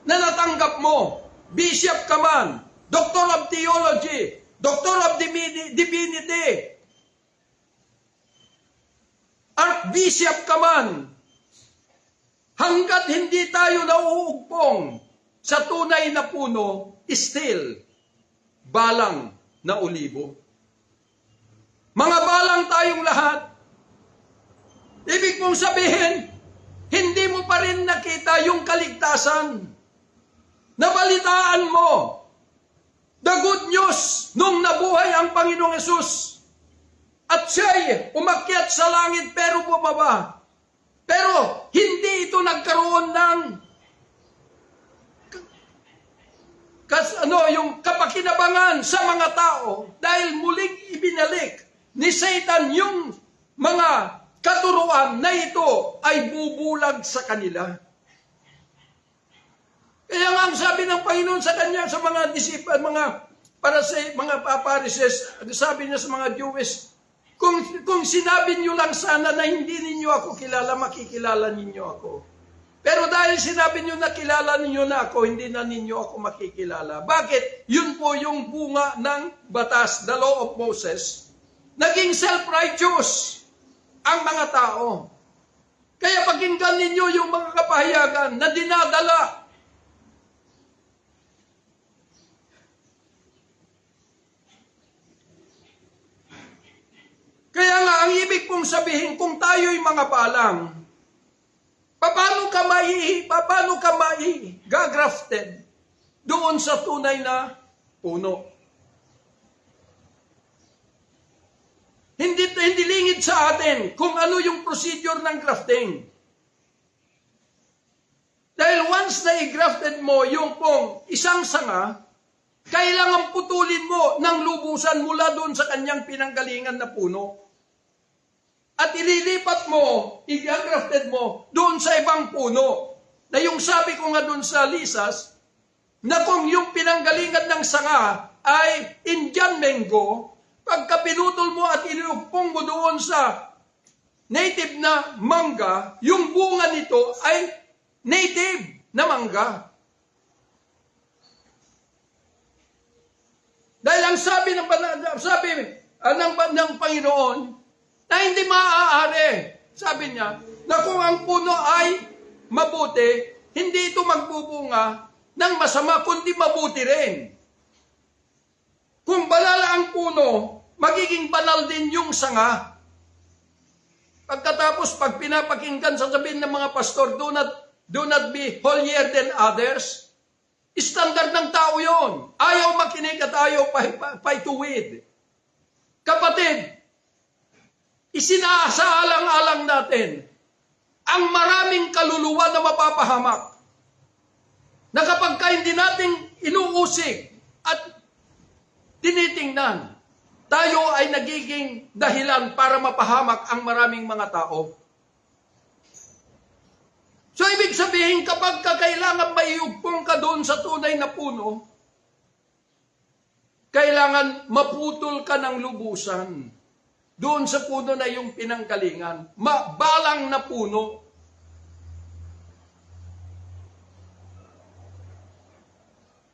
na natanggap mo, bishop ka man, Doctor of Theology, Doctor of Divinity, archbishop ka man, hanggat hindi tayo nauugpong sa tunay na puno, still, balang na olibo. Mga balang tayong lahat. Ibig mong sabihin, hindi mo pa rin nakita yung kaligtasan. Nabalitaan mo the good news nung nabuhay ang Panginoong Hesus. At siya'y umakyat sa langit pero bumaba. Pero hindi ito nagkaroon ng yung kapakinabangan sa mga tao dahil muling ibinalik ni Satan yung mga katuruan na ito ay bubulag sa kanila. Kaya nga ang sabi ng Panginoon sa kanya, sa mga disipan, mga Pharisees, sabi niya sa mga Jews, kung sinabi niyo lang sana na hindi ninyo ako kilala, makikilala ninyo ako. Pero dahil sinabi niyo na kilala ninyo na ako, hindi na ninyo ako makikilala. Bakit? Yun po yung bunga ng batas, the law of Moses. Naging self-righteous ang mga tao. Kaya pakinggan ninyo yung mga kapahayagan na dinadala. Kaya nga, ang ibig pong sabihin, kung tayo'y mga balang, paano ka mai-gagrafted doon sa tunay na puno? Hindi lingid sa atin kung ano yung procedure ng grafting. Dahil once na i-grafted mo yung pong isang sanga, kailangan putulin mo ng lubusan mula doon sa kanyang pinanggalingan na puno. At ililipat mo, i-grafted mo doon sa ibang puno. Na yung sabi ko nga doon sa Lisas, na kung yung pinanggalingan ng sanga ay Indian mango, pagka pinutol mo at inilugpong mo doon sa native na mangga, yung bunga nito ay native na mangga. Dahil ang sabi ng Panginoon, na hindi maaari, sabi niya, na kung ang puno ay mabuti, hindi ito magbubunga ng masama, kundi mabuti rin. Kung banal ang puno, magiging banal din yung sanga. Pagkatapos, pag pinapakinggan, sasabihin ng mga pastor, do not be holier than others. Standard ng tao yon. Ayaw makinig at ayaw paituwid. Kapatid, isinasaalang-alang natin ang maraming kaluluwa na mapapahamak. Na kapag hindi natin inuusig at tinitingnan, tayo ay nagiging dahilan para mapahamak ang maraming mga tao. So, ibig sabihin, kapag kailangan maiugpong ka doon sa tunay na puno, kailangan maputol ka ng lubusan doon sa puno na yung pinanggalingan. Balang na puno.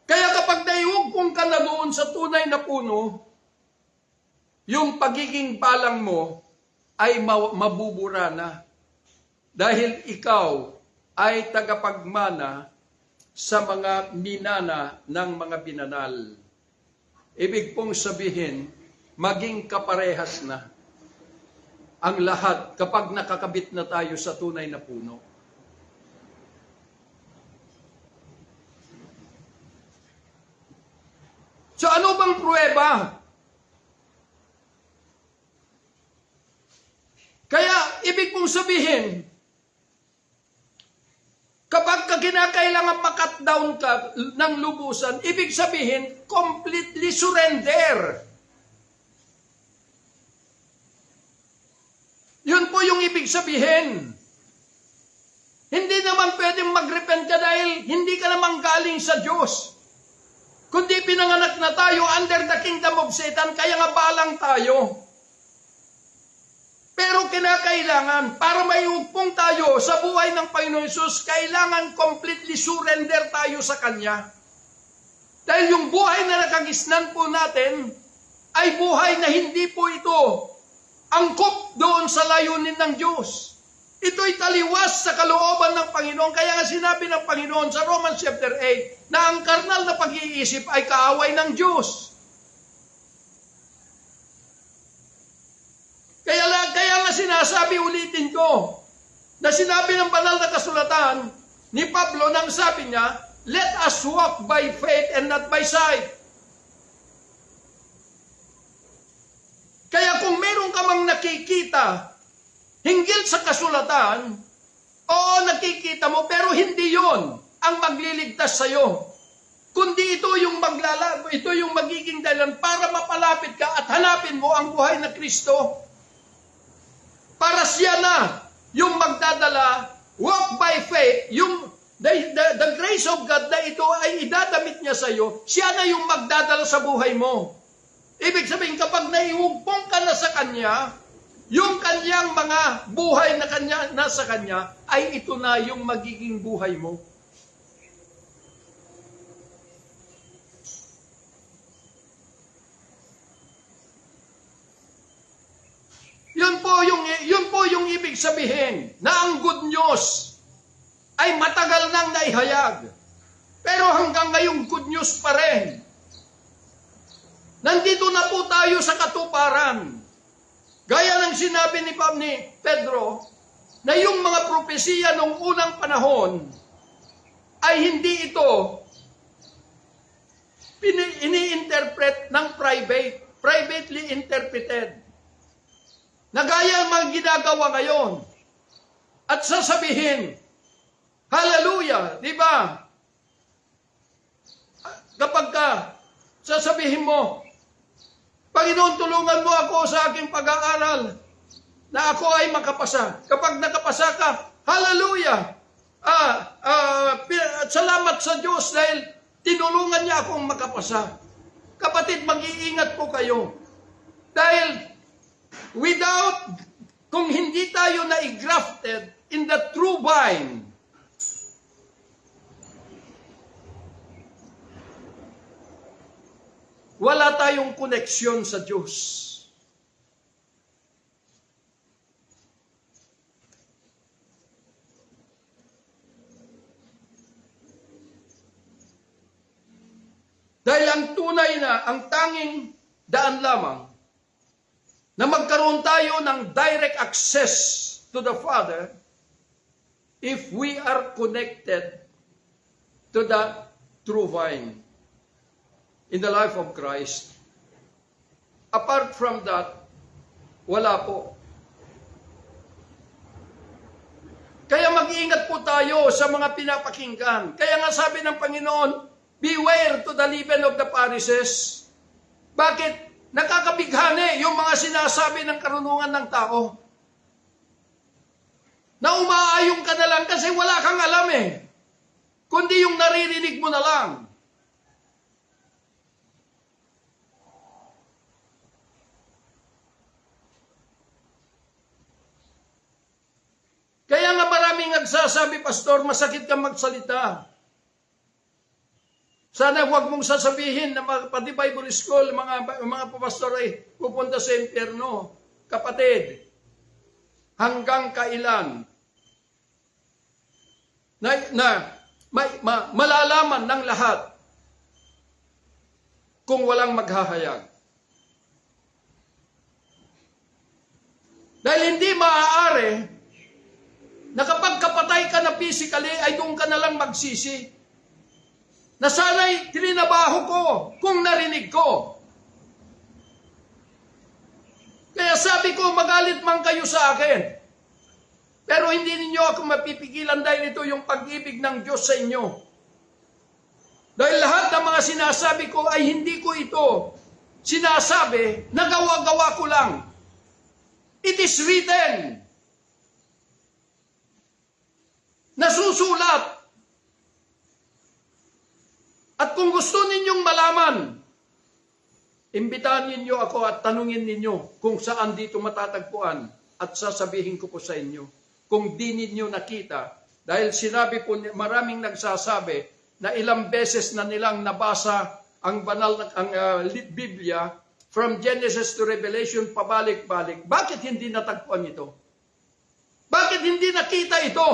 Kaya kapag naiugpong ka na doon sa tunay na puno, yung pagiging balang mo ay mabubura na. Dahil ikaw ay tagapagmana sa mga minana ng mga binanal. Ibig pong sabihin, maging kaparehas na ang lahat kapag nakakabit na tayo sa tunay na puno. So ano bang pruweba? Kaya ibig pong sabihin, kapag kinakailangan makat down ka ng lubusan, ibig sabihin, completely surrender. Yun po yung ibig sabihin. Hindi naman pwedeng mag-repent ka dahil hindi ka naman galing sa Diyos. Kundi pinanganak na tayo under the kingdom of Satan, kaya nga balang tayo. Pero kinakailangan, para maiugpong tayo sa buhay ng Panginoon Hesus, kailangan completely surrender tayo sa Kanya. Dahil yung buhay na nakagisnan po natin, ay buhay na hindi po ito angkop doon sa layunin ng Diyos. Ito'y taliwas sa kalooban ng Panginoon. Kaya nga sinabi ng Panginoon sa Romans chapter 8 na ang karnal na pag-iisip ay kaaway ng Diyos. Kaya nga sinasabi, ulitin ko, na sinabi ng banal na kasulatan ni Pablo nang sabi niya, let us walk by faith and not by sight. Kaya kung meron ka mang nakikita hinggil sa kasulatan, oo, nakikita mo, pero hindi yon ang magliligtas sa iyo. Kundi ito yung ito yung magiging dahilan para mapalapit ka at hanapin mo ang buhay na Kristo. Para siya na yung magdadala, walk by faith, the grace of God na ito ay idadamit niya sa iyo, siya na yung magdadala sa buhay mo. Ibig sabihin, kapag naiumpong ka na sa Kanya, yung Kanyang mga buhay na nasa Kanya, ay ito na yung magiging buhay mo. Yun po yung ibig sabihin na ang good news ay matagal nang naihayag. Pero hanggang ngayong good news pa rin. Nandito na po tayo sa katuparan. Gaya ng sinabi ni Pedro, na yung mga propesiya noong unang panahon ay hindi ito ini-interpret ng privately interpreted. Na gaya ang mga ginagawa ngayon. At sasabihin, hallelujah, di ba? Kapag sasabihin mo, Panginoon, tulungan mo ako sa aking pag-aaral na ako ay makapasa. Kapag nakapasa ka, hallelujah! Salamat sa Diyos dahil tinulungan niya akong makapasa. Kapatid, mag-iingat po kayo. Dahil kung hindi tayo na-grafted in the true vine, wala tayong koneksyon sa Diyos. Dahil ang tunay na, ang tanging daan lamang na magkaroon tayo ng direct access to the Father if we are connected to the true vine in the life of Christ. Apart from that, wala po. Kaya mag-iingat po tayo sa mga pinapakinggan. Kaya nga sabi ng Panginoon, beware to the leaven of the Pharisees. Bakit? Nakakabighani yung mga sinasabi ng karunungan ng tao. Na umaayong ka na lang kasi wala kang alam eh. Kundi yung naririnig mo na lang. Kaya nga maraming nagsasabi, Pastor, masakit kang magsalita. Sana huwag mong sasabihin na pati Bible School, mga pastor ay pupunta sa impyerno. Kapatid, hanggang kailan malalaman ng lahat kung walang maghahayag. Dahil hindi maaari na kapag kapatay ka na physically, ay doon ka na lang magsisi. Na sana'y trinabaho ko kung narinig ko. Kaya sabi ko, magalit man kayo sa akin. Pero hindi ninyo ako mapipigilan dahil ito yung pag-ibig ng Diyos sa inyo. Dahil lahat ng mga sinasabi ko ay hindi ko ito sinasabi, nagawa-gawa ko lang. It is written. Nasusulat. At kung gusto ninyong malaman, imbitahan ninyo ako at tanungin ninyo kung saan dito matatagpuan at sasabihin ko po sa inyo. Kung di ninyo nakita, dahil sinabi po, maraming nagsasabi na ilang beses na nilang nabasa ang banal ang Biblia from Genesis to Revelation, pabalik-balik. Bakit hindi natagpuan ito? Bakit hindi nakita ito?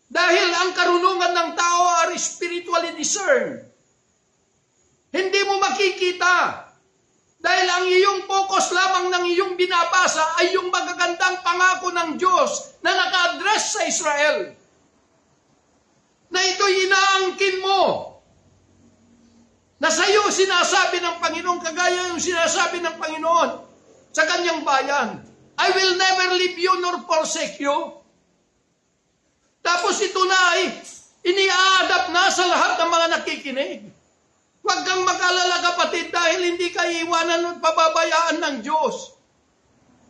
Dahil ang karunungan ng tao are spiritually discerned. Hindi mo makikita. Dahil ang iyong focus lamang ng iyong binabasa ay yung magagandang pangako ng Diyos na naka-address sa Israel. Na ito'y inaangkin mo. Na sa iyo sinasabi ng Panginoon, kagaya yung sinasabi ng Panginoon sa kanyang bayan, I will never leave you nor forsake you. Tapos ito na ay ini-adapt na sa lahat ng mga nakikinig. Huwag kang mag-alala kapatid dahil hindi ka iiwanan at pababayaan ng Diyos.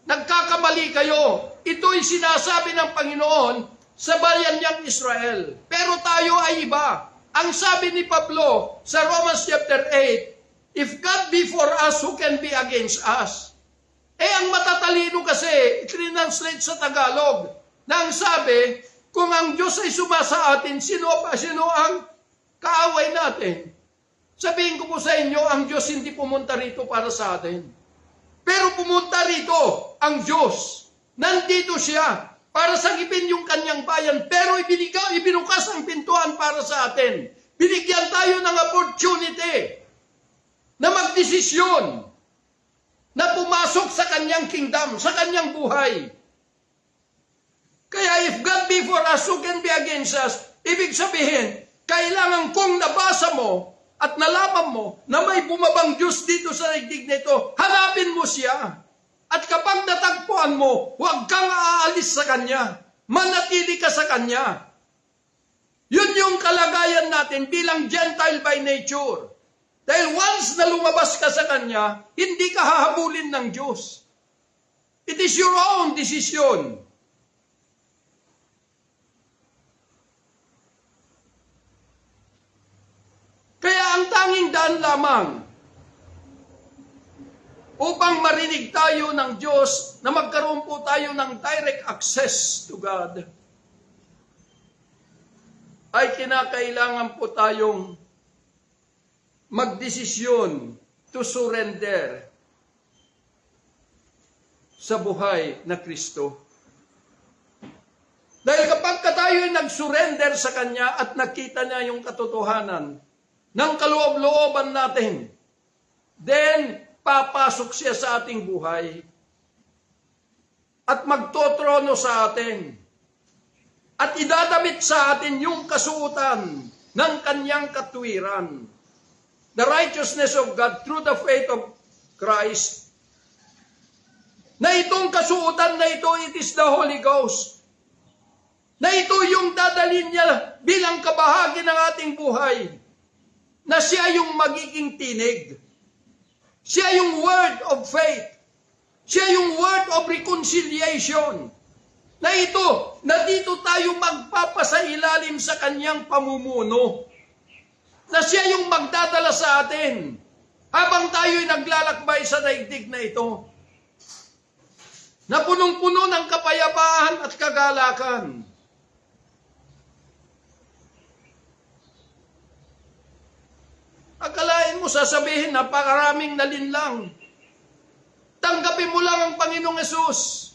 Nagkakamali kayo. Ito'y sinasabi ng Panginoon sa bayan niyang Israel. Pero tayo ay iba. Ang sabi ni Pablo sa Romans chapter 8, if God be for us, who can be against us? Ang matatalino kasi, i-translate sa Tagalog, na ang sabi, kung ang Diyos ay sumasa atin, sino ang kaaway natin? Sabihin ko po sa inyo, ang Diyos hindi pumunta rito para sa atin. Pero pumunta rito ang Diyos. Nandito siya para sagipin yung kanyang bayan. Pero ibinukas ang pintuan para sa atin. Binigyan tayo ng opportunity na magdesisyon na pumasok sa kanyang kingdom, sa kanyang buhay. Kaya if God be for us, who can be against us? Ibig sabihin, kailangan kung nabasa mo at nalaman mo na may bumabang Diyos dito sa daigdig na ito, hanapin mo siya. At kapag natagpuan mo, huwag kang aalis sa Kanya. Manatili ka sa Kanya. Yun yung kalagayan natin bilang Gentile by nature. Dahil once na lumabas ka sa Kanya, hindi ka hahabulin ng Diyos. It is your own decision. Kaya ang tanging daan lamang upang marinig tayo ng Diyos na magkaroon po tayo ng direct access to God, ay kinakailangan po tayong magdesisyon to surrender sa buhay na Kristo. Dahil kapag tayo nag-surrender sa Kanya at nakita niya yung katotohanan ng kaloob-looban natin, then papasok siya sa ating buhay at magtotrono sa atin at idadamit sa atin yung kasuotan ng kanyang katwiran, the righteousness of God through the faith of Christ. Na itong kasuotan na ito, it is the Holy Ghost. Na ito yung dadalhin niya bilang kabahagi ng ating buhay. Na siya yung magiging tinig. Siya yung word of faith. Siya yung word of reconciliation. Na ito, na dito tayo magpapasailalim sa kanyang pamumuno. Na siya yung magdadala sa atin habang tayo'y naglalakbay sa daigdig na ito. Na punong-puno ng kapayapaan at kagalakan. Akalain mo, sasabihin, napakaraming nalinlang. Tanggapin mo lang ang Panginoong Hesus.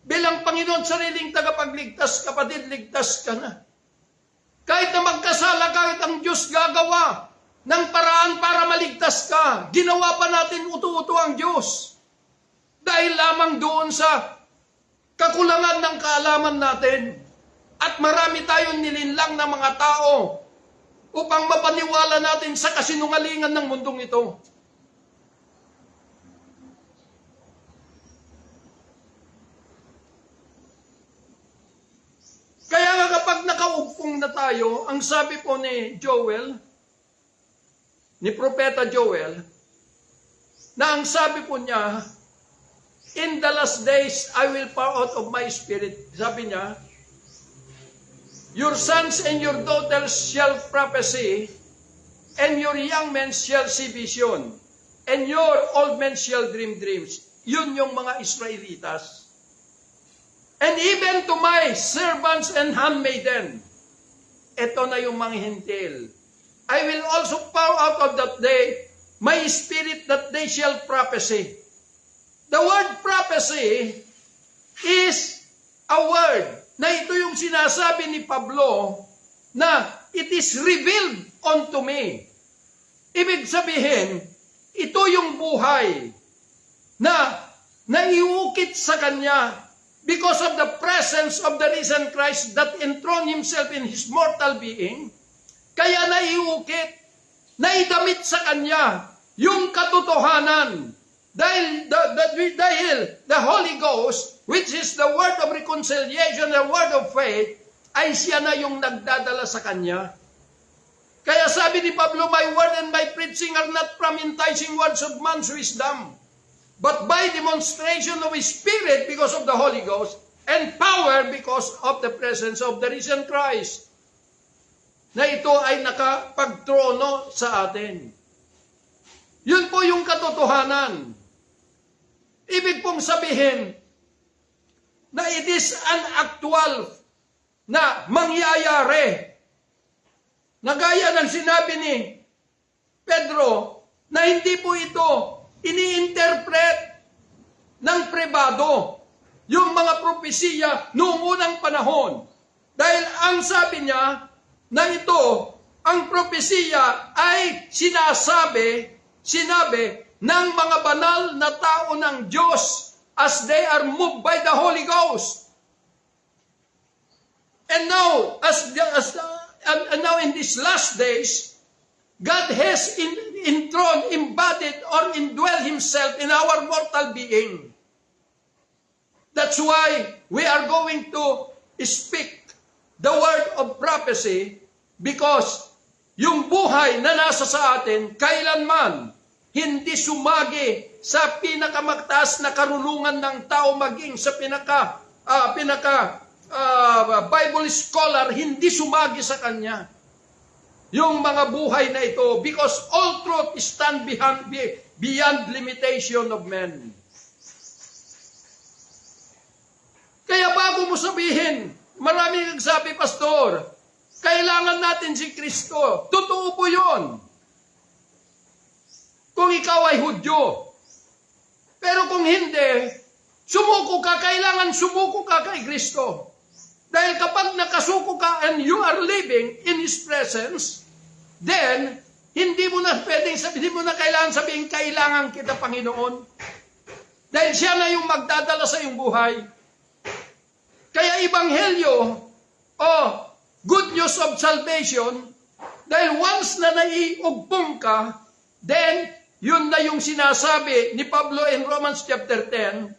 Bilang Panginoon sariling tagapagligtas, kapatid, ligtas ka na. Kahit na magkasala, kahit ang Diyos gagawa ng paraan para maligtas ka, ginawa pa natin uto-uto ang Diyos. Dahil lamang doon sa kakulangan ng kaalaman natin. At marami tayong nilinlang na mga tao upang mapaniwala natin sa kasinungalingan ng mundong ito. Kaya nga kapag nakaugpong na tayo, ang sabi po ni Joel, ni Propeta Joel, na ang sabi po niya, in the last days, I will pour out of my spirit. Sabi niya, your sons and your daughters shall prophesy, and your young men shall see vision, and your old men shall dream dreams. Yun yung mga Israelitas. And even to my servants and handmaiden, ito na yung mga hintil. I will also pour out of that day my spirit that they shall prophesy. The word prophecy is a word na ito yung sinasabi ni Pablo na it is revealed unto me. Ibig sabihin, ito yung buhay na naiukit sa kanya because of the presence of the risen Christ that enthroned himself in his mortal being. Kaya naiukit, naidamit sa kanya yung katotohanan. Dahil the Holy Ghost, which is the word of reconciliation, the word of faith, ay siya na yung nagdadala sa kanya. Kaya sabi ni Pablo, my word and my preaching are not from enticing words of man's wisdom, but by demonstration of His Spirit because of the Holy Ghost, and power because of the presence of the risen Christ. Na ito ay nakapagtrono sa atin. Yun po yung katotohanan. Ibig pong sabihin na it is an actual na mangyayari. Na gaya ng sinabi ni Pedro na hindi po ito ini-interpret ng pribado yung mga propesiya noong unang panahon. Dahil ang sabi niya na ito, ang propesiya ay sinabi ng mga banal na tao ng Diyos as they are moved by the Holy Ghost. And now, and now in these last days, God has enthroned, embodied, or indwelled Himself in our mortal being. That's why we are going to speak the word of prophecy because yung buhay na nasa sa atin, kailanman hindi sumagi sa pinakamagtaas na karunungan ng tao maging sa Bible scholar, hindi sumagi sa kanya. Yung mga buhay na ito, because all truth stand beyond limitation of men. Kaya bago mo sabihin, maraming nagsabi, Pastor, kailangan natin si Kristo. Totoo po yun. Kung ikaw ay Hudyo. Pero kung hindi, sumuko ka, kailangan sumuko ka kay Kristo. Dahil kapag nakasuko ka and you are living in His presence, then, hindi mo na pwedeng sabihin, hindi mo na sabihin, kailangan kita, Panginoon. Dahil siya na yung magdadala sa iyong buhay. Kaya Ebanghelyo, good news of salvation, dahil once na naiugpong ka, then, yun na yung sinasabi ni Pablo in Romans chapter 10,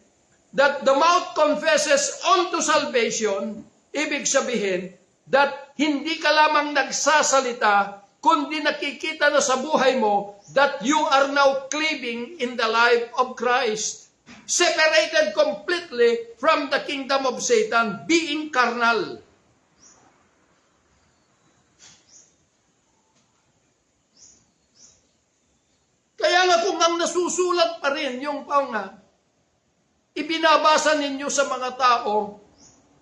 that the mouth confesses unto salvation, ibig sabihin, that hindi ka lamang nagsasalita, kundi nakikita na sa buhay mo that you are now living in the life of Christ. Separated completely from the kingdom of Satan, being carnal. Kaya nga kung ang nasusulat pa rin yung ibinabasa ninyo sa mga tao,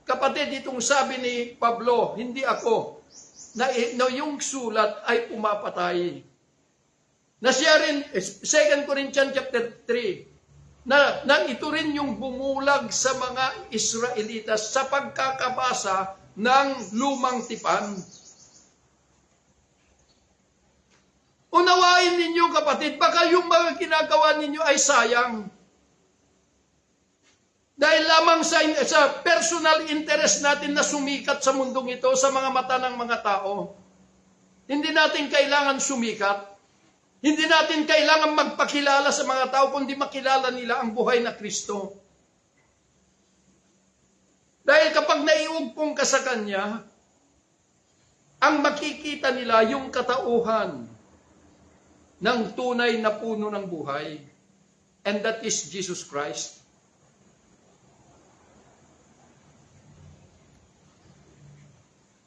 kapatid, itong sabi ni Pablo, hindi ako, na yung sulat ay pumapatay. Na siya rin, 2 Corinthians chapter 3, na ito rin yung bumulag sa mga Israelitas sa pagkakabasa ng lumang tipan. Unawain ninyo, kapatid, baka yung mga ginagawa ninyo ay sayang. Dahil lamang sa personal interest natin na sumikat sa mundong ito sa mga mata ng mga tao. Hindi natin kailangan sumikat. Hindi natin kailangan magpakilala sa mga tao kundi makilala nila ang buhay na Kristo. Dahil kapag naiugpong ka sa Kanya, ang makikita nila yung katauhan ng tunay na puno ng buhay. And that is Jesus Christ.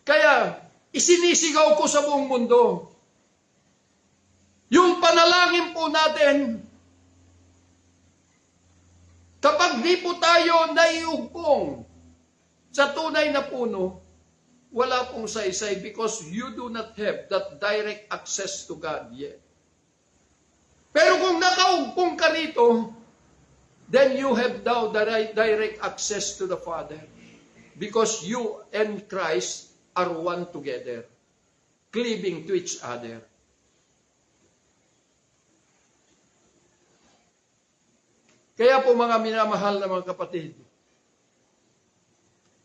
Kaya, isinisigaw ko sa buong mundo, yung panalangin po natin, kapag di po tayo naiugpong sa tunay na puno, wala pong saysay because you do not have that direct access to God yet. Pero kung nakaugpong ka rito, then you have now the direct access to the Father. Because you and Christ are one together, cleaving to each other. Kaya po mga minamahal na mga kapatid,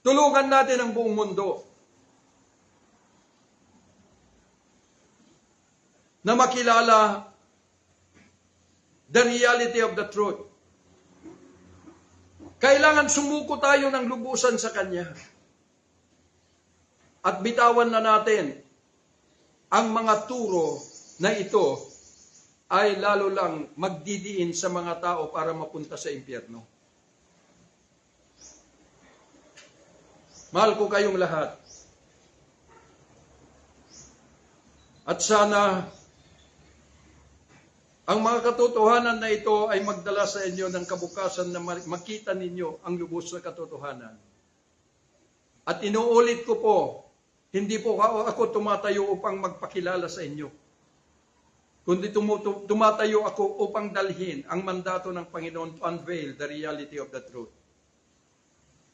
tulungan natin ang buong mundo na makilala the reality of the truth. Kailangan sumuko tayo ng lubusan sa Kanya. At bitawan na natin ang mga turo na ito ay lalo lang magdidiin sa mga tao para mapunta sa impyerno. Mahal ko kayong lahat. At sana ang mga katotohanan na ito ay magdala sa inyo ng kabukasan na makita ninyo ang lubos na katotohanan. At inuulit ko po, hindi po ako tumatayo upang magpakilala sa inyo, kundi tumatayo ako upang dalhin ang mandato ng Panginoon to unveil the reality of the truth.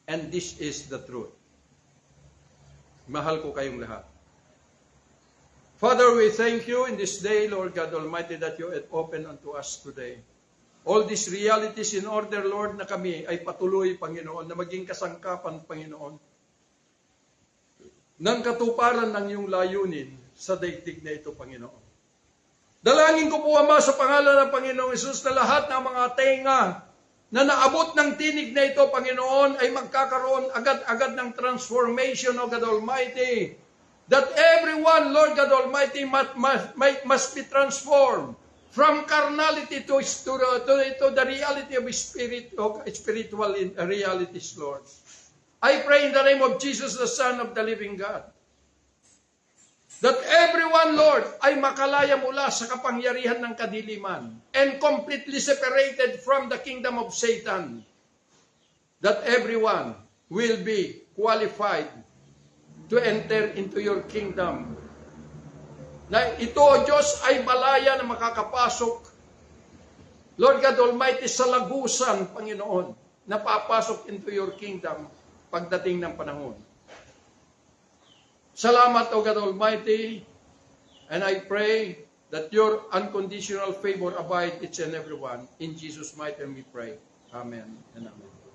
And this is the truth. Mahal ko kayong lahat. Father, we thank you in this day, Lord God Almighty, that you have opened unto us today. All these realities in order, Lord, na kami ay patuloy, Panginoon, na maging kasangkapan, Panginoon, ng katuparan ng iyong layunin sa daigdig na ito, Panginoon. Dalangin ko po, Ama, sa pangalan ng Panginoong Hesus, na lahat ng mga tenga na naabot ng tinig na ito, Panginoon, ay magkakaroon agad-agad ng transformation, O God Almighty. That everyone, Lord God Almighty, must be transformed from carnality to the reality of spiritual realities, Lord. I pray in the name of Jesus, the Son of the living God, that everyone, Lord, ay makalaya mula sa kapangyarihan ng kadiliman and completely separated from the kingdom of Satan. That everyone will be qualified to enter into your kingdom. Na ito, Diyos, ay malaya na makakapasok, Lord God Almighty, sa lagusan, Panginoon, na papasok into your kingdom pagdating ng panahon. Salamat, O God Almighty, and I pray that your unconditional favor abide each and every one. In Jesus' mighty name we pray. Amen and amen.